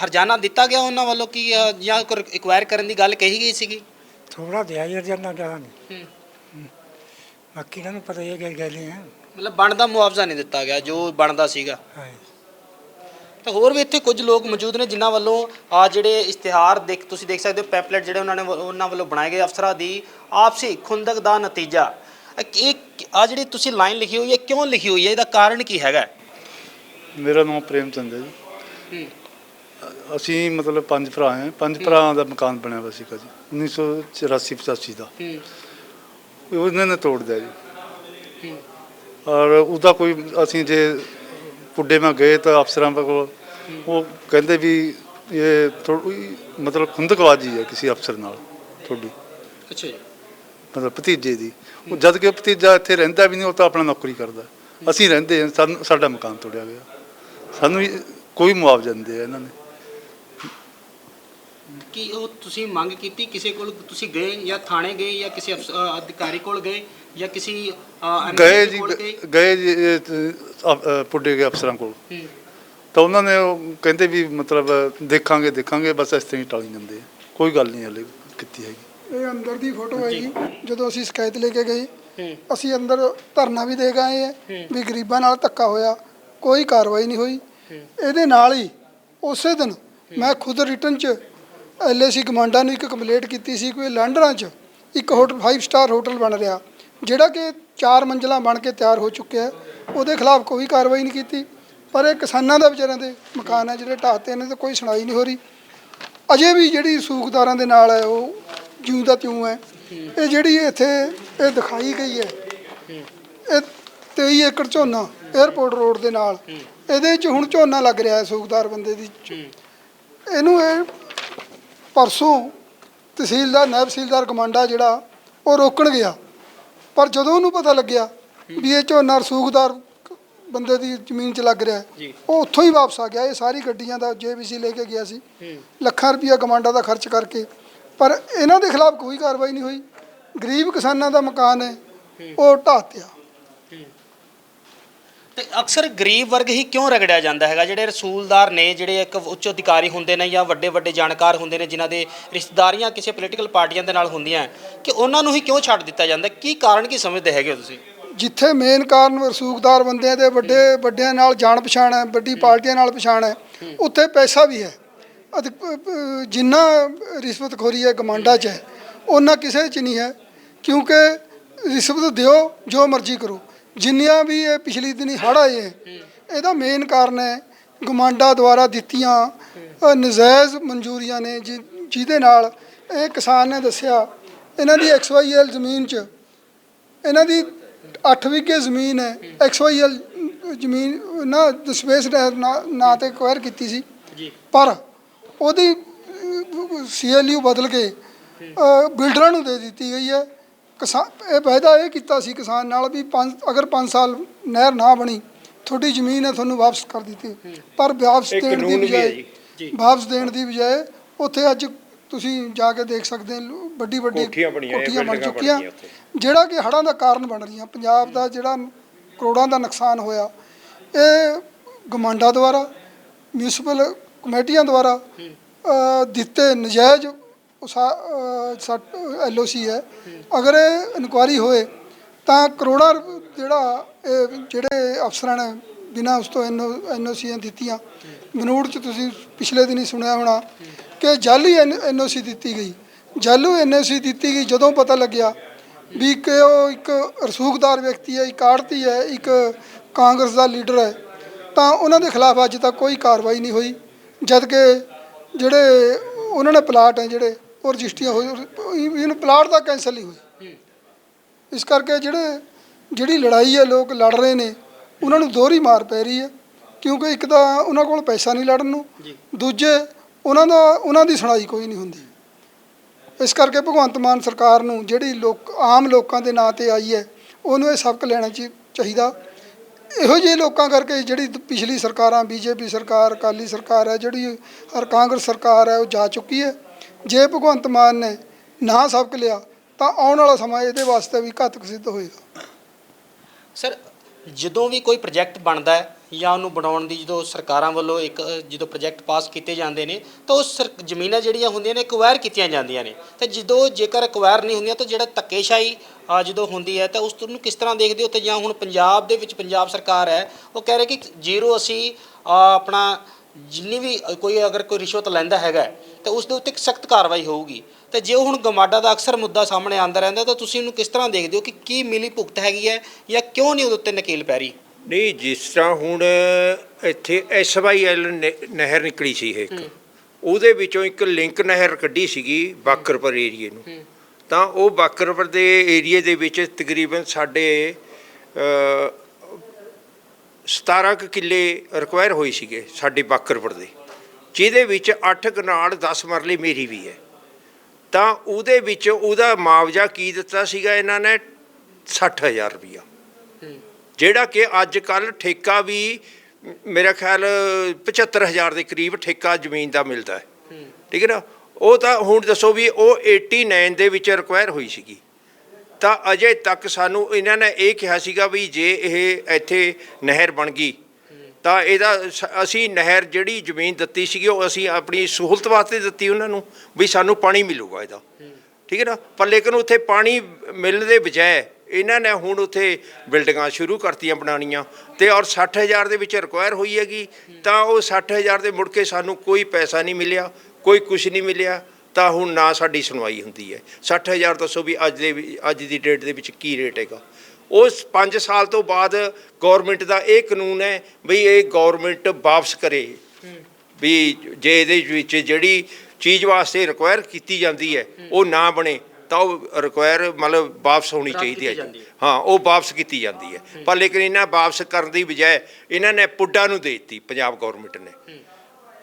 ਹਰਜਾਨਾ ਦਿੱਤਾ ਗਿਆ ਉਹਨਾਂ ਵੱਲੋਂ ਕਿ ਜਾਂ ਕੋਈ ਇਕਵਾਇਰ ਕਰਨ ਦੀ ਗੱਲ ਕਹੀ ਗਈ ਸੀਗੀ? ਥੋੜਾ ਦਿਆ ਜੀ ਰਜਾਨਾ, ਜ਼ਿਆਦਾ ਨਹੀਂ। ਬਾਕੀ ਇਹਨਾਂ ਨੂੰ ਪਤਾ ਹੀ ਹੈ ਕਿ ਗੱਲ ਹੈ। ਮਤਲਬ ਬਣਦਾ ਮੁਆਵਜ਼ਾ ਨਹੀਂ ਦਿੱਤਾ ਗਿਆ ਜੋ ਬਣਦਾ ਸੀਗਾ। ਹਾਂ। ਤਾਂ ਹੋਰ ਵੀ ਇੱਥੇ ਕੁਝ ਲੋਕ ਮੌਜੂਦ ਨੇ ਜਿਨ੍ਹਾਂ ਵੱਲੋਂ ਜਿਹੜੇ ਇਸ਼ਤਿਹਾਰ ਤੁਸੀਂ ਦੇਖ ਸਕਦੇ ਹੋ, ਪੈਂਪਲੇਟ ਜਿਹੜੇ ਉਹਨਾਂ ਵੱਲੋਂ ਬਣਾਏ ਗਏ ਅਫਸਰਾਂ ਦੀ ਆਪਸੀ ਖੁੰਦਕ ਦਾ ਨਤੀਜਾ। ਇਹ ਜਿਹੜੀ ਤੁਸੀਂ ਲਾਈਨ ਲਿਖੀ ਹੋਈ ਹੈ, ਕਿਉਂ ਲਿਖੀ ਹੋਈ ਹੈ, ਇਹਦਾ ਕਾਰਨ ਕੀ ਹੈਗਾ? ਮੇਰਾ ਨਾਮ ਪ੍ਰੇਮ ਚੰਦ ਹੈ ਜੀ। ਅਸੀਂ ਮਤਲਬ 5 ਭਰਾ ਹਾਂ। 5 ਭਰਾਵਾਂ ਦਾ ਮਕਾਨ ਬਣਿਆ ਹੋਇਆ ਸੀਗਾ ਜੀ 1984-85 ਦਾ। ਉਹਨਾਂ ਨੇ ਤੋੜ ਦਿਆ ਜੀ। ਔਰ ਉਹਦਾ ਕੋਈ ਅਸੀਂ ਜੇ ਪੁੱਡੇ ਮੈਂ ਗਏ ਤਾਂ ਅਫਸਰਾਂ ਕੋਲ ਉਹ ਕਹਿੰਦੇ ਵੀ ਇਹ ਥੋੜੀ ਮਤਲਬ ਖੁੰਦਕਬਾਜ਼ੀ ਹੈ ਕਿਸੇ ਅਫਸਰ ਨਾਲ ਤੁਹਾਡੀ। ਅੱਛਾ ਜੀ। ਮਤਲਬ ਭਤੀਜੇ ਦੀ। ਉਹ ਜਦ ਕਿ ਭਤੀਜਾ ਇੱਥੇ ਰਹਿੰਦਾ ਵੀ ਨਹੀਂ, ਉਹ ਤਾਂ ਆਪਣਾ ਨੌਕਰੀ ਕਰਦਾ। ਅਸੀਂ ਰਹਿੰਦੇ ਹਾਂ, ਸਾਡਾ ਮਕਾਨ ਤੋੜਿਆ ਗਿਆ। ਸਾਨੂੰ ਵੀ ਕੋਈ ਮੁਆਵਜ਼ਾ ਨਹੀਂ ਦਿਆ ਇਹਨਾਂ ਨੇ। ਕੀ ਉਹ ਤੁਸੀਂ ਮੰਗ ਕੀਤੀ ਕਿਸੇ ਕੋਲ? ਤੁਸੀਂ ਗਏ ਜਾਂ ਥਾਣੇ ਗਏ ਜਾਂ ਕਿਸੇ ਅਧਿਕਾਰੀ ਕੋਲ ਗਏ ਜਾਂ ਕਿਸੇ ਗਏ ਜੀ ਪੁੱਡੇ ਗਏ ਅਫਸਰਾਂ ਕੋਲ। ਤਾਂ ਉਹਨਾਂ ਨੇ ਉਹ ਕਹਿੰਦੇ ਵੀ ਮਤਲਬ ਦੇਖਾਂਗੇ ਬਸ ਇਸ ਤਰ੍ਹਾਂ ਹੀ ਟਾਲੀ ਜਾਂਦੇ। ਕੋਈ ਗੱਲ ਨਹੀਂ ਹਲੇ ਕੀਤੀ ਹੈਗੀ। ਇਹ ਅੰਦਰ ਦੀ ਫੋਟੋ ਹੈ ਜੀ। ਜਦੋਂ ਅਸੀਂ ਸ਼ਿਕਾਇਤ ਲੈ ਕੇ ਗਏ, ਅਸੀਂ ਅੰਦਰ ਧਰਨਾ ਵੀ ਦੇ ਗਏ ਹੈ ਵੀ ਗਰੀਬਾਂ ਨਾਲ ਧੱਕਾ ਹੋਇਆ, ਕੋਈ ਕਾਰਵਾਈ ਨਹੀਂ ਹੋਈ। ਇਹਦੇ ਨਾਲ ਹੀ ਉਸੇ ਦਿਨ ਮੈਂ ਖੁਦ ਰਿਟਨ 'ਚ LAC ਕਮਾਂਡਾ ਨੂੰ ਇੱਕ ਕੰਪਲੇਂਟ ਕੀਤੀ ਸੀ ਕਿ ਲੰਡਨਾਂ 'ਚ ਇੱਕ ਹੋਟਲ 5 ਸਟਾਰ ਹੋਟਲ ਬਣ ਰਿਹਾ ਜਿਹੜਾ ਕਿ 4 ਮੰਜ਼ਲਾਂ ਬਣ ਕੇ ਤਿਆਰ ਹੋ ਚੁੱਕਿਆ, ਉਹਦੇ ਖਿਲਾਫ ਕੋਈ ਕਾਰਵਾਈ ਨਹੀਂ ਕੀਤੀ। ਪਰ ਇਹ ਕਿਸਾਨਾਂ ਦਾ ਵਿਚਾਰਿਆਂ ਦੇ ਮਕਾਨ ਹੈ ਜਿਹੜੇ ਢਾਹ 'ਤੇ, ਇਹਨਾਂ ਤੇ ਕੋਈ ਸੁਣਾਈ ਨਹੀਂ ਹੋ ਰਹੀ। ਅਜੇ ਵੀ ਜਿਹੜੀ ਸੂਕਦਾਰਾਂ ਦੇ ਨਾਲ ਹੈ ਉਹ ਜਿਉਂ ਦਾ ਤਿਉਂ ਹੈ। ਇਹ ਜਿਹੜੀ ਇੱਥੇ ਇਹ ਦਿਖਾਈ ਗਈ ਹੈ, ਇਹ 23 ਏਕੜ ਝੋਨਾ 에ਅਰਪੋਰਟ ਰੋਡ ਦੇ ਨਾਲ, ਇਹਦੇ 'ਚ ਹੁਣ ਝੋਨਾ ਲੱਗ ਰਿਹਾ ਹੈ ਸੂਕਦਾਰ ਬੰਦੇ ਦੀ। ਇਹਨੂੰ ਇਹ ਪਰਸੋਂ ਤਹਿਸੀਲਦਾਰ ਨਾਇਬ ਤਹਿਸੀਲਦਾਰ ਕਮਾਂਡਾ ਜਿਹੜਾ ਉਹ ਰੋਕਣ ਗਿਆ, ਪਰ ਜਦੋਂ ਉਹਨੂੰ ਪਤਾ ਲੱਗਿਆ ਵੀ ਇਹ ਝੋਨਾ ਰਸੂਖਦਾਰ ਬੰਦੇ ਦੀ ਜ਼ਮੀਨ 'ਚ ਲੱਗ ਰਿਹਾ ਹੈ, ਉਹ ਉੱਥੋਂ ਹੀ ਵਾਪਸ ਆ ਗਿਆ। ਇਹ ਸਾਰੀ ਗੱਡੀਆਂ ਦਾ JBC ਲੈ ਕੇ ਗਿਆ ਸੀ, ਲੱਖਾਂ ਰੁਪਈਆ ਕਮਾਂਡਾ ਦਾ ਖਰਚ ਕਰਕੇ, ਪਰ ਇਹਨਾਂ ਦੇ ਖਿਲਾਫ ਕੋਈ ਕਾਰਵਾਈ ਨਹੀਂ ਹੋਈ। ਗਰੀਬ ਕਿਸਾਨਾਂ ਦਾ ਮਕਾਨ ਹੈ ਉਹ ਢਾਹ ਤਿਆ। ਤੇ ਅਕਸਰ ਗਰੀਬ ਵਰਗ ਹੀ ਕਿਉਂ ਰਗੜਿਆ ਜਾਂਦਾ ਹੈਗਾ? ਜਿਹੜੇ ਰਸੂਲਦਾਰ ਨੇ, ਜਿਹੜੇ ਇੱਕ ਉੱਚ ਅਧਿਕਾਰੀ ਹੁੰਦੇ ਨੇ ਜਾਂ ਵੱਡੇ ਜਾਣਕਾਰ ਹੁੰਦੇ ਨੇ ਜਿਨ੍ਹਾਂ ਦੇ ਰਿਸ਼ਤੇਦਾਰੀਆਂ ਕਿਸੇ ਪੋਲੀਟੀਕਲ ਪਾਰਟੀਆਂ ਦੇ ਨਾਲ ਹੁੰਦੀਆਂ, ਕਿ ਉਹਨਾਂ ਨੂੰ ਹੀ ਕਿਉਂ ਛੱਡ ਦਿੱਤਾ ਜਾਂਦਾ? ਕੀ ਕਾਰਨ ਕੀ ਸਮਝਦੇ ਹੈਗੇ ਹੋ ਤੁਸੀਂ? ਜਿੱਥੇ ਮੇਨ ਕਾਰਨ ਰਸੂਖਦਾਰ ਬੰਦਿਆਂ ਦੇ ਵੱਡਿਆਂ ਨਾਲ ਜਾਣ ਪਛਾਣ ਹੈ, ਵੱਡੀ ਪਾਰਟੀਆਂ ਨਾਲ ਪਛਾਣ ਹੈ, ਉੱਥੇ ਪੈਸਾ ਵੀ ਹੈ। ਜਿੰਨਾ ਰਿਸ਼ਵਤਖੋਰੀ ਹੈ ਕਮਾਂਡਾ 'ਚ ਹੈ, ਉਹਨਾਂ ਕਿਸੇ 'ਚ ਨਹੀਂ ਹੈ, ਕਿਉਂਕਿ ਰਿਸ਼ਵਤ ਦਿਓ ਜੋ ਮਰਜ਼ੀ ਕਰੋ। ਜਿੰਨੀਆਂ ਵੀ ਇਹ ਪਿਛਲੀ ਦਿਨੀ ਹੜ੍ਹ ਆਏ ਹੈ, ਇਹਦਾ ਮੇਨ ਕਾਰਨ ਹੈ ਕਮਾਂਡਾ ਦੁਆਰਾ ਦਿੱਤੀਆਂ ਨਜਾਇਜ਼ ਮਨਜ਼ੂਰੀਆਂ ਨੇ, ਜਿਹਦੇ ਨਾਲ ਇਹ ਕਿਸਾਨ ਨੇ ਦੱਸਿਆ ਇਹਨਾਂ ਦੀ XYL ਜ਼ਮੀਨ 'ਚ ਇਹਨਾਂ ਦੀ 8 ਵਿਗੇ ਜ਼ਮੀਨ ਹੈ। XYL ਜ਼ਮੀਨ ਨਾ ਦਸਵੇਸ਼ ਨਾਂ 'ਤੇ ਐਕਵਾਇਰ ਕੀਤੀ ਸੀ, ਪਰ ਉਹਦੀ CLU ਬਦਲ ਕੇ ਬਿਲਡਰਾਂ ਨੂੰ ਦੇ ਦਿੱਤੀ ਗਈ ਹੈ। ਇਹ ਵਾਅਦਾ ਇਹ ਕੀਤਾ ਸੀ ਕਿਸਾਨ ਨਾਲ ਵੀ ਅਗਰ 5 ਸਾਲ ਨਹਿਰ ਨਾ ਬਣੀ ਤੁਹਾਡੀ ਜ਼ਮੀਨ ਹੈ ਤੁਹਾਨੂੰ ਵਾਪਸ ਕਰ ਦਿੱਤੀ, ਪਰ ਵਾਪਸ ਦੇਣ ਦੀ ਬਜਾਏ ਉੱਥੇ ਅੱਜ ਤੁਸੀਂ ਜਾ ਕੇ ਦੇਖ ਸਕਦੇ ਹੋ ਵੱਡੀ ਕੋਠੀਆਂ ਬਣ ਚੁੱਕੀਆਂ, ਜਿਹੜਾ ਕਿ ਹੜ੍ਹਾਂ ਦਾ ਕਾਰਨ ਬਣ ਰਹੀਆਂ। ਪੰਜਾਬ ਦਾ ਜਿਹੜਾ ਕਰੋੜਾਂ ਦਾ ਨੁਕਸਾਨ ਹੋਇਆ, ਇਹ ਕਮਾਂਡਾ ਦੁਆਰਾ, ਮਿਊਨਿਸਪਲ ਕਮੇਟੀਆਂ ਦੁਆਰਾ ਦਿੱਤੇ ਨਜਾਇਜ਼ LOC ਹੈ। ਅਗਰ ਇਹ ਇਨਕੁਆਇਰੀ ਹੋਏ ਤਾਂ ਕਰੋੜਾਂ ਜਿਹੜੇ ਅਫਸਰਾਂ ਨੇ ਬਿਨਾਂ ਉਸ ਤੋਂ NOCਆਂ ਦਿੱਤੀਆਂ। ਬਨੂੜ 'ਚ ਤੁਸੀਂ ਪਿਛਲੇ ਦਿਨ ਹੀ ਸੁਣਿਆ ਹੋਣਾ ਕਿ ਜਾਲੀ NOC ਦਿੱਤੀ ਗਈ। ਜਾਲੂ NOC ਦਿੱਤੀ ਗਈ ਜਦੋਂ ਪਤਾ ਲੱਗਿਆ ਵੀ ਕਿ ਉਹ ਇੱਕ ਰਸੂਖਦਾਰ ਵਿਅਕਤੀ ਹੈ, ਇੱਕ ਆੜਤੀ ਹੈ, ਇੱਕ ਕਾਂਗਰਸ ਦਾ ਲੀਡਰ ਹੈ, ਤਾਂ ਉਹਨਾਂ ਦੇ ਖਿਲਾਫ ਅੱਜ ਤੱਕ ਕੋਈ ਕਾਰਵਾਈ ਨਹੀਂ ਹੋਈ। ਜਦ ਕਿ ਜਿਹੜੇ ਉਹਨਾਂ ਨੇ ਪਲਾਟ ਹੈ ਜਿਹੜੇ ਉਹ ਰਜਿਸਟਰੀਆਂ ਹੋਈ, ਇਹਨੂੰ ਪਲਾਟ ਦਾ ਕੈਂਸਲ ਨਹੀਂ ਹੋਈ। ਇਸ ਕਰਕੇ ਜਿਹੜੀ ਲੜਾਈ ਹੈ ਲੋਕ ਲੜ ਰਹੇ ਨੇ ਉਹਨਾਂ ਨੂੰ ਦੋਹਰੀ ਮਾਰ ਪੈ ਰਹੀ ਹੈ, ਕਿਉਂਕਿ ਇੱਕ ਤਾਂ ਉਹਨਾਂ ਕੋਲ ਪੈਸਾ ਨਹੀਂ ਲੜਨ ਨੂੰ, ਦੂਜੇ ਉਹਨਾਂ ਦੀ ਸੁਣਾਈ ਕੋਈ ਨਹੀਂ ਹੁੰਦੀ। ਇਸ ਕਰਕੇ ਭਗਵੰਤ ਮਾਨ ਸਰਕਾਰ ਨੂੰ ਜਿਹੜੀ ਆਮ ਲੋਕਾਂ ਦੇ ਨਾਂ 'ਤੇ ਆਈ ਹੈ ਉਹਨੂੰ ਇਹ ਸਬਕ ਲੈਣਾ ਚਾਹੀਦਾ। ਇਹੋ ਜਿਹੇ ਲੋਕਾਂ ਕਰਕੇ ਜਿਹੜੀ ਪਿਛਲੀ ਸਰਕਾਰਾਂ ਬੀਜੇਪੀ ਸਰਕਾਰ, ਅਕਾਲੀ ਸਰਕਾਰ ਹੈ, ਜਿਹੜੀ ਕਾਂਗਰਸ ਸਰਕਾਰ ਹੈ, ਉਹ ਜਾ ਚੁੱਕੀ ਹੈ। ਜੇ ਭਗਵੰਤ ਮਾਨ ਨੇ ਨਾ ਸਬਕ ਲਿਆ ਤਾਂ ਆਉਣ ਵਾਲਾ ਸਮਾਂ ਇਹਦੇ ਵਾਸਤੇ ਵੀ ਘਾਤਕ ਸਿੱਧ ਹੋਏਗਾ। ਸਰ, ਜਦੋਂ ਵੀ ਕੋਈ ਪ੍ਰੋਜੈਕਟ ਬਣਦਾ ਹੈ ਜਾਂ ਉਹਨੂੰ ਬਣਾਉਣ ਦੀ ਜਦੋਂ ਸਰਕਾਰਾਂ ਵੱਲੋਂ ਜਦੋਂ ਪ੍ਰੋਜੈਕਟ ਪਾਸ ਕੀਤੇ ਜਾਂਦੇ ਨੇ ਤਾਂ ਉਹ ਜ਼ਮੀਨਾਂ ਜਿਹੜੀਆਂ ਹੁੰਦੀਆਂ ਨੇ ਐਕਵਾਇਰ ਕੀਤੀਆਂ ਜਾਂਦੀਆਂ ਨੇ, ਤੇ ਜੇਕਰ ਐਕਵਾਇਰ ਨਹੀਂ ਹੁੰਦੀਆਂ ਤਾਂ ਜਿਹੜਾ ਧੱਕੇਸ਼ਾਹੀ ਜਦੋਂ ਹੁੰਦੀ ਹੈ ਤਾਂ ਉਸ ਨੂੰ ਕਿਸ ਤਰ੍ਹਾਂ ਦੇਖਦੇ ਹੋ? ਤੇ ਜਾਂ ਹੁਣ ਪੰਜਾਬ ਦੇ ਵਿੱਚ ਪੰਜਾਬ ਸਰਕਾਰ ਹੈ ਉਹ ਕਹਿ ਰਹੇ ਕਿ ਜ਼ੀਰੋ ਅਸੀਂ ਆਪਣਾ ਜਿੰਨੀ ਵੀ ਅਗਰ ਕੋਈ ਰਿਸ਼ਵਤ ਲੈਂਦਾ ਹੈਗਾ ਤਾਂ ਉਸ ਦੇ ਉੱਤੇ ਇੱਕ ਸਖਤ ਕਾਰਵਾਈ ਹੋਊਗੀ। ਤੇ ਜੇ ਹੁਣ ਗਮਾਡਾ ਦਾ ਅਕਸਰ ਮੁੱਦਾ ਸਾਹਮਣੇ ਆਉਂਦਾ ਰਹਿੰਦਾ ਤਾਂ ਤੁਸੀਂ ਉਹਨੂੰ ਕਿਸ ਤਰ੍ਹਾਂ ਦੇਖਦੇ ਹੋ ਕਿ ਕੀ ਮਿਲੀ ਭੁਗਤ ਹੈਗੀ ਹੈ ਜਾਂ ਕਿਉਂ ਨਹੀਂ ਉਹਦੇ ਉੱਤੇ ਨਕੇਲ ਪੈ ਰਹੀ? ਨਹੀਂ, ਜਿਸ ਤਰ੍ਹਾਂ ਹੁਣ ਇੱਥੇ SYL ਨਹਿਰ ਨਿਕਲੀ ਸੀ ਇੱਕ, ਉਹਦੇ ਵਿੱਚੋਂ ਇੱਕ ਲਿੰਕ ਨਹਿਰ ਕੱਢੀ ਸੀਗੀ ਬਾਕਰਪੁਰ ਏਰੀਏ ਨੂੰ, ਤਾਂ ਉਹ ਬਾਕਰਪੁਰ ਦੇ ਏਰੀਏ ਦੇ ਵਿੱਚ ਤਕਰੀਬਨ ਸਾਡੇ 17 ਕੁ ਕਿੱਲੇ ਰਿਕਵਾਇਰ ਹੋਏ ਸੀਗੇ ਸਾਡੇ ਬਾਕਰਪੁਰ ਦੇ, ਜਿਹਦੇ ਵਿੱਚ 8 ਕਨਾਲ 10 ਮਰਲੇ ਮੇਰੀ ਵੀ ਹੈ। ਤਾਂ ਉਹਦੇ ਵਿੱਚ ਉਹਦਾ ਮੁਆਵਜ਼ਾ ਕੀ ਦਿੱਤਾ ਸੀਗਾ ਇਹਨਾਂ ਨੇ? 60,000 ਰੁਪਈਆ, ਜਿਹੜਾ ਕਿ ਅੱਜ ਕੱਲ੍ਹ ਠੇਕਾ ਵੀ ਮੇਰਾ ਖਿਆਲ 75,000 ਦੇ ਕਰੀਬ ਠੇਕਾ ਜ਼ਮੀਨ ਦਾ ਮਿਲਦਾ ਹੈ। ਠੀਕ ਹੈ ਨਾ? ਉਹ ਤਾਂ ਹੁਣ ਦੱਸੋ ਵੀ ਉਹ 89 ਦੇ ਵਿੱਚ ਰਿਕਵਾਇਰ ਹੋਈ ਸੀਗੀ, ਤਾਂ ਅਜੇ ਤੱਕ ਸਾਨੂੰ ਇਹਨਾਂ ਨੇ ਇਹ ਕਿਹਾ ਸੀਗਾ ਵੀ ਜੇ ਇਹ ਇੱਥੇ ਨਹਿਰ ਬਣ ਗਈ ਤਾਂ ਇਹਦਾ ਅਸੀਂ ਨਹਿਰ ਜਿਹੜੀ ਜ਼ਮੀਨ ਦਿੱਤੀ ਸੀਗੀ ਉਹ ਅਸੀਂ ਆਪਣੀ ਸਹੂਲਤ ਵਾਸਤੇ ਦਿੱਤੀ ਉਹਨਾਂ ਨੂੰ, ਵੀ ਸਾਨੂੰ ਪਾਣੀ ਮਿਲੂਗਾ ਇਹਦਾ। ਠੀਕ ਹੈ ਨਾ? ਪਰ ਲੇਕਿਨ ਉੱਥੇ ਪਾਣੀ ਮਿਲਣ ਦੇ ਬਜਾਏ ਇਹਨਾਂ ਨੇ ਹੁਣ ਉੱਥੇ ਬਿਲਡਿੰਗਾਂ ਸ਼ੁਰੂ ਕਰਤੀਆਂ ਬਣਾਉਣੀਆਂ, ਅਤੇ ਔਰ 60,000 ਦੇ ਵਿੱਚ ਰਿਕਵਾਇਰ ਹੋਈ ਹੈਗੀ, ਤਾਂ ਉਹ 60,000 ਦੇ ਮੁੜ ਕੇ ਸਾਨੂੰ ਕੋਈ ਪੈਸਾ ਨਹੀਂ ਮਿਲਿਆ, ਕੋਈ ਕੁਛ ਨਹੀਂ ਮਿਲਿਆ, ਤਾਂ ਹੁਣ ਨਾ ਸਾਡੀ ਸੁਣਵਾਈ ਹੁੰਦੀ ਹੈ। 60,000 ਦੱਸੋ ਵੀ ਅੱਜ ਦੀ ਡੇਟ ਦੇ ਵਿੱਚ ਕੀ ਰੇਟ ਹੈਗਾ? ਉਸ 5 ਸਾਲ ਤੋਂ ਬਾਅਦ ਗੌਰਮੈਂਟ ਦਾ ਇਹ ਕਾਨੂੰਨ ਹੈ ਵੀ ਇਹ ਗੌਰਮੈਂਟ ਵਾਪਸ ਕਰੇ, ਵੀ ਜੇ ਇਹਦੇ ਵਿੱਚ ਜਿਹੜੀ ਚੀਜ਼ ਵਾਸਤੇ ਰਿਕਵਾਇਰ ਕੀਤੀ ਜਾਂਦੀ ਹੈ ਉਹ ਨਾ ਬਣੇ ਤਾਂ ਉਹ ਰਿਕਵਾਇਰ ਮਤਲਬ ਵਾਪਸ ਹੋਣੀ ਚਾਹੀਦੀ ਹੈ। ਹਾਂ, ਉਹ ਵਾਪਸ ਕੀਤੀ ਜਾਂਦੀ ਹੈ, ਪਰ ਲੇਕਿਨ ਇਹਨਾਂ ਵਾਪਸ ਕਰਨ ਦੀ ਬਜਾਏ ਇਹਨਾਂ ਨੇ ਪੁੱਡਾ ਨੂੰ ਦੇ ਦਿੱਤੀ ਪੰਜਾਬ ਗੌਰਮੈਂਟ ਨੇ।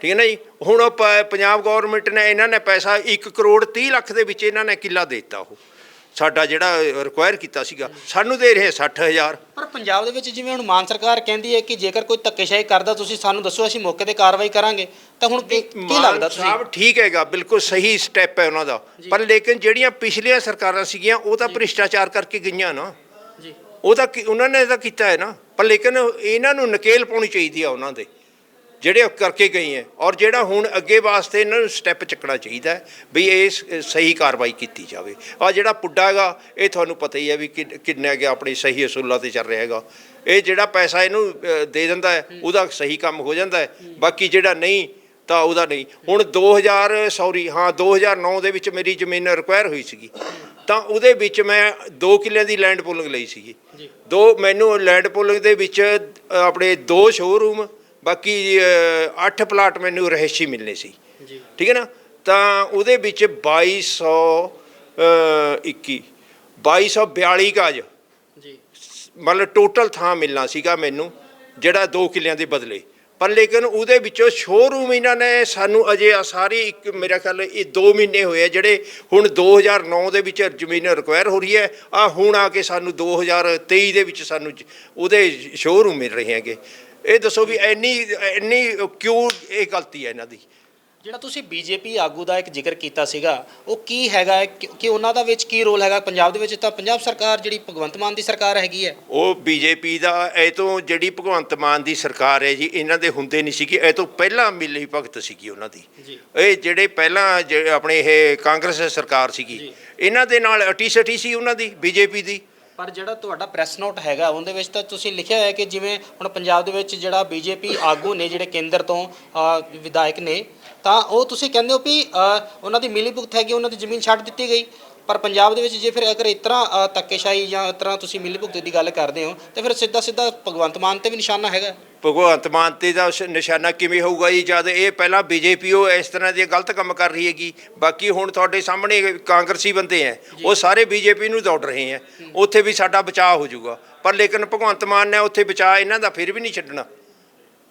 ਠੀਕ ਹੈ ਨਾ ਜੀ? ਹੁਣ ਪੰਜਾਬ ਗੌਰਮੈਂਟ ਨੇ ਇਹਨਾਂ ਨੇ ਪੈਸਾ 1 ਕਰੋੜ 30 ਲੱਖ ਦੇ ਵਿੱਚ ਇਹਨਾਂ ਨੇ ਕਿੱਲਾ ਦੇ ਦਿੱਤਾ, ਉਹ ਸਾਡਾ ਜਿਹੜਾ ਰਿਕਵਾਇਰ ਕੀਤਾ ਸੀਗਾ, ਸਾਨੂੰ ਦੇ ਰਹੇ 60,000। ਪਰ ਪੰਜਾਬ ਦੇ ਵਿੱਚ ਜਿਵੇਂ ਹੁਣ ਮਾਨ ਸਰਕਾਰ ਕਹਿੰਦੀ ਹੈ ਕਿ ਜੇਕਰ ਕੋਈ ਧੱਕੇਸ਼ਾਹੀ ਕਰਦਾ ਤੁਸੀਂ ਸਾਨੂੰ ਦੱਸੋ, ਅਸੀਂ ਮੌਕੇ 'ਤੇ ਕਾਰਵਾਈ ਕਰਾਂਗੇ, ਤਾਂ ਹੁਣ ਕੀ ਲੱਗਦਾ ਸਾਹਿਬ? ਠੀਕ ਹੈਗਾ, ਬਿਲਕੁਲ ਸਹੀ ਸਟੈਪ ਹੈ ਉਹਨਾਂ ਦਾ, ਪਰ ਲੇਕਿਨ ਜਿਹੜੀਆਂ ਪਿਛਲੀਆਂ ਸਰਕਾਰਾਂ ਸੀਗੀਆਂ ਉਹ ਤਾਂ ਭ੍ਰਿਸ਼ਟਾਚਾਰ ਕਰਕੇ ਗਈਆਂ ਨਾ, ਉਹ ਤਾਂ ਉਹਨਾਂ ਨੇ ਤਾਂ ਕੀਤਾ ਹੈ ਨਾ, ਪਰ ਲੇਕਿਨ ਇਹਨਾਂ ਨੂੰ ਨਕੇਲ ਪਾਉਣੀ ਚਾਹੀਦੀ ਆ ਉਹਨਾਂ ਦੇ ਜਿਹੜੇ ਕਰਕੇ ਗਏ ਹੈ, ਔਰ ਜਿਹੜਾ ਹੁਣ ਅੱਗੇ ਵਾਸਤੇ ਇਹਨਾਂ ਨੂੰ ਸਟੈਪ ਚੱਕਣਾ ਚਾਹੀਦਾ ਹੈ ਵੀ ਇਹ ਸਹੀ ਕਾਰਵਾਈ ਕੀਤੀ ਜਾਵੇ। ਆ ਜਿਹੜਾ ਪੁੱਡਾ ਹੈਗਾ ਇਹ ਤੁਹਾਨੂੰ ਪਤਾ ਹੀ ਹੈ ਵੀ ਕਿੰਨਾ ਕਿ ਆਪਣੀ ਸਹੀ ਅਸੂਲਾਂ 'ਤੇ ਚੱਲ ਰਿਹਾ ਹੈਗਾ, ਇਹ ਜਿਹੜਾ ਪੈਸਾ ਇਹਨੂੰ ਦੇ ਦਿੰਦਾ ਹੈ ਉਹਦਾ ਸਹੀ ਕੰਮ ਹੋ ਜਾਂਦਾ ਹੈ, ਬਾਕੀ ਜਿਹੜਾ ਨਹੀਂ ਤਾਂ ਉਹਦਾ ਨਹੀਂ। ਹੁਣ 2009 ਦੇ ਵਿੱਚ ਮੇਰੀ ਜ਼ਮੀਨ ਰਿਕਵਾਇਰ ਹੋਈ ਸੀਗੀ, ਤਾਂ ਉਹਦੇ ਵਿੱਚ ਮੈਂ 2 ਕਿੱਲਿਆਂ ਦੀ ਲੈਂਡ ਪੂਲਿੰਗ ਲਈ ਸੀਗੀ। ਮੈਨੂੰ ਲੈਂਡ ਪੂਲਿੰਗ ਦੇ ਵਿੱਚ ਆਪਣੇ 2 ਸ਼ੋਅਰੂਮ, ਬਾਕੀ 8 ਪਲਾਟ ਮੈਨੂੰ ਰਹਿਸ਼ੀ ਮਿਲਨੇ ਸੀ। ਠੀਕ ਹੈ ਨਾ? ਤਾਂ ਉਹਦੇ ਵਿੱਚ 2242 ਗਜ ਮਤਲਬ ਟੋਟਲ ਥਾਂ ਮਿਲਣਾ ਸੀਗਾ ਮੈਨੂੰ, ਜਿਹੜਾ 2 ਕਿੱਲਿਆਂ ਦੇ ਬਦਲੇ। ਪਰ ਲੇਕਿਨ ਉਹਦੇ ਵਿੱਚੋਂ ਸ਼ੋਅਰੂਮ ਇਹਨਾਂ ਨੇ ਸਾਨੂੰ ਅਜੇ ਸਾਰੀ ਮੇਰਾ ਖਿਆਲ ਇਹ 2 ਮਹੀਨੇ ਹੋਏ ਆ, ਜਿਹੜੇ ਹੁਣ 2009 ਦੇ ਵਿੱਚ ਜ਼ਮੀਨ ਰਿਕਵਾਇਰ ਹੋ ਰਹੀ ਹੈ, ਹੁਣ ਆ ਕੇ ਸਾਨੂੰ 2023 ਦੇ ਵਿੱਚ ਸਾਨੂੰ ਉਹਦੇ ਸ਼ੋਅਰੂਮ ਮਿਲ ਰਹੇ ਹੈਗੇ। ਇਹ ਦੱਸੋ ਵੀ ਇੰਨੀ ਕਿਉਂ ਇਹ ਗਲਤੀ ਹੈ ਇਹਨਾਂ ਦੀ? ਜਿਹੜਾ ਤੁਸੀਂ ਬੀਜੇਪੀ ਆਗੂ ਦਾ ਇੱਕ ਜ਼ਿਕਰ ਕੀਤਾ ਸੀਗਾ ਉਹ ਕੀ ਹੈਗਾ ਕਿ ਉਹਨਾਂ ਦਾ ਵਿੱਚ ਕੀ ਰੋਲ ਹੈਗਾ ਪੰਜਾਬ ਦੇ ਵਿੱਚ? ਤਾਂ ਪੰਜਾਬ ਸਰਕਾਰ ਜਿਹੜੀ ਭਗਵੰਤ ਮਾਨ ਦੀ ਸਰਕਾਰ ਹੈਗੀ ਹੈ, ਉਹ ਬੀਜੇਪੀ ਦਾ ਇਹ ਤੋਂ ਜਿਹੜੀ ਭਗਵੰਤ ਮਾਨ ਦੀ ਸਰਕਾਰ ਹੈ ਜੀ, ਇਹਨਾਂ ਦੇ ਹੁੰਦੇ ਨਹੀਂ ਸੀਗੀ, ਇਹ ਤੋਂ ਪਹਿਲਾਂ ਮਿਲੀ ਭਗਤ ਸੀਗੀ ਉਹਨਾਂ ਦੀ। ਇਹ ਜਿਹੜੇ ਪਹਿਲਾਂ ਆਪਣੇ ਇਹ ਕਾਂਗਰਸ ਸਰਕਾਰ ਸੀਗੀ ਇਹਨਾਂ ਦੇ ਨਾਲ ਅਟੀ ਸਟੀ ਸੀ ਉਹਨਾਂ ਦੀ ਬੀਜੇਪੀ ਦੀ। ਪਰ ਜਿਹੜਾ ਤੁਹਾਡਾ ਪ੍ਰੈਸ ਨੋਟ ਹੈਗਾ ਉਹਦੇ ਵਿੱਚ ਤਾਂ ਤੁਸੀਂ ਲਿਖਿਆ ਹੋਇਆ ਕਿ ਜਿਵੇਂ ਹੁਣ ਪੰਜਾਬ ਦੇ ਵਿੱਚ ਜਿਹੜਾ ਬੀਜੇਪੀ ਆਗੂ ਨੇ ਜਿਹੜੇ ਕੇਂਦਰ ਤੋਂ ਵਿਧਾਇਕ ਨੇ, ਤਾਂ ਉਹ ਤੁਸੀਂ ਕਹਿੰਦੇ ਹੋ ਵੀ ਉਹਨਾਂ ਦੀ ਮਿਲੀ ਭੁਗਤ ਹੈਗੀ, ਉਹਨਾਂ ਦੀ ਜ਼ਮੀਨ ਛੱਡ ਦਿੱਤੀ ਗਈ, ਪਰ ਪੰਜਾਬ ਦੇ ਵਿੱਚ ਜੇ ਫਿਰ ਅਗਰ ਇਸ ਤਰ੍ਹਾਂ ਧੱਕੇਸ਼ਾਹੀ ਜਾਂ ਇਸ ਤਰ੍ਹਾਂ ਤੁਸੀਂ ਮਿਲੀ ਭੁਗਤ ਦੀ ਗੱਲ ਕਰਦੇ ਹੋ ਤੇ ਫਿਰ ਸਿੱਧਾ ਸਿੱਧਾ ਭਗਵੰਤ ਮਾਨ ਤੇ ਵੀ ਨਿਸ਼ਾਨਾ ਹੈਗਾ। ਭਗਵੰਤ ਮਾਨ ਤੇ ਦਾ ਨਿਸ਼ਾਨਾ ਕਿਵੇਂ ਹੋਊਗਾ ਜੀ ਜਦ ਇਹ ਪਹਿਲਾਂ ਬੀਜੇਪੀ ਉਹ ਇਸ ਤਰ੍ਹਾਂ ਦੇ ਗਲਤ ਕੰਮ ਕਰ ਰਹੀ ਹੈਗੀ। ਬਾਕੀ ਹੁਣ ਤੁਹਾਡੇ ਸਾਹਮਣੇ ਕਾਂਗਰਸੀ ਬੰਦੇ ਹੈ ਉਹ ਸਾਰੇ ਬੀਜੇਪੀ ਨੂੰ ਦੌੜ ਰਹੇ ਹੈ, ਉੱਥੇ ਵੀ ਸਾਡਾ ਬਚਾਅ ਹੋ ਜਾਊਗਾ। ਪਰ ਲੇਕਿਨ ਭਗਵੰਤ ਮਾਨ ਨੇ ਉੱਥੇ ਬਚਾਅ ਇਹਨਾਂ ਦਾ ਫਿਰ ਵੀ ਨਹੀਂ ਛੱਡਣਾ,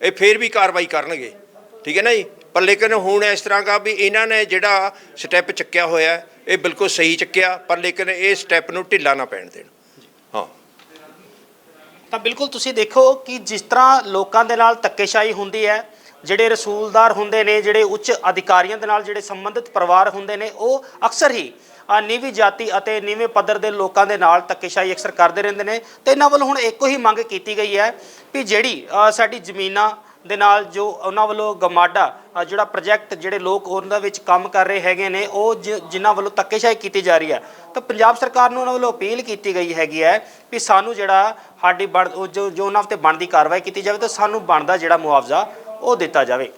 ਇਹ ਫਿਰ ਵੀ ਕਾਰਵਾਈ ਕਰਨਗੇ, ਠੀਕ ਹੈ ਨਾ ਜੀ। ਪਰ ਲੇਕਿਨ ਹੁਣ ਇਸ ਤਰ੍ਹਾਂ ਦਾ ਵੀ ਇਹਨਾਂ ਨੇ ਜਿਹੜਾ ਸਟੈਪ ਚੱਕਿਆ ਹੋਇਆ ਇਹ ਬਿਲਕੁਲ ਸਹੀ ਚੱਕਿਆ, ਪਰ ਲੇਕਿਨ ਇਹ ਸਟੈਪ ਨੂੰ ਢਿੱਲਾ ਨਾ ਪੈਣ ਦੇਣ। ਹਾਂ ਤਾਂ ਬਿਲਕੁਲ ਤੁਸੀਂ ਦੇਖੋ ਕਿ ਜਿਸ ਤਰ੍ਹਾਂ ਲੋਕਾਂ ਦੇ ਨਾਲ ਧੱਕੇਸ਼ਾਹੀ ਹੁੰਦੀ ਹੈ, ਜਿਹੜੇ ਰਸੂਲਦਾਰ ਹੁੰਦੇ ਨੇ, ਜਿਹੜੇ ਉੱਚ ਅਧਿਕਾਰੀਆਂ ਦੇ ਨਾਲ ਜਿਹੜੇ ਸੰਬੰਧਿਤ ਪਰਿਵਾਰ ਹੁੰਦੇ ਨੇ, ਉਹ ਅਕਸਰ ਹੀ ਨੀਵੀਂ ਜਾਤੀ ਅਤੇ ਨੀਵੇਂ ਪੱਧਰ ਦੇ ਲੋਕਾਂ ਦੇ ਨਾਲ ਧੱਕੇਸ਼ਾਹੀ ਅਕਸਰ ਕਰਦੇ ਰਹਿੰਦੇ ਨੇ। ਤੇ ਇਹਨਾਂ ਵੱਲੋਂ ਹੁਣ ਇੱਕੋ ਹੀ ਮੰਗ ਕੀਤੀ ਗਈ ਹੈ ਵੀ ਜਿਹੜੀ ਸਾਡੀ ਜ਼ਮੀਨਾਂ ਦੇ ਨਾਲ ਜੋ ਉਹਨਾਂ ਵੱਲੋਂ ਗਮਾਡਾ ਜਿਹੜਾ ਪ੍ਰੋਜੈਕਟ ਜਿਹੜੇ ਲੋਕ ਉਹਨਾਂ ਵਿੱਚ ਕੰਮ ਕਰ ਰਹੇ ਹੈਗੇ ਨੇ, ਉਹ ਜਿਨ੍ਹਾਂ ਵੱਲੋਂ ਧੱਕੇਸ਼ਾਹੀ ਕੀਤੀ ਜਾ ਰਹੀ ਹੈ, ਤਾਂ ਪੰਜਾਬ ਸਰਕਾਰ ਨੂੰ ਉਹਨਾਂ ਵੱਲੋਂ ਅਪੀਲ ਕੀਤੀ ਗਈ ਹੈਗੀ ਹੈ ਵੀ ਸਾਨੂੰ ਜਿਹੜਾ ਸਾਡੀ ਜੋ ਉਹਨਾਂ 'ਤੇ ਬਣਦੀ ਕਾਰਵਾਈ ਕੀਤੀ ਜਾਵੇ ਤਾਂ ਸਾਨੂੰ ਬਣਦਾ ਜਿਹੜਾ ਮੁਆਵਜ਼ਾ ਉਹ ਦਿੱਤਾ ਜਾਵੇ।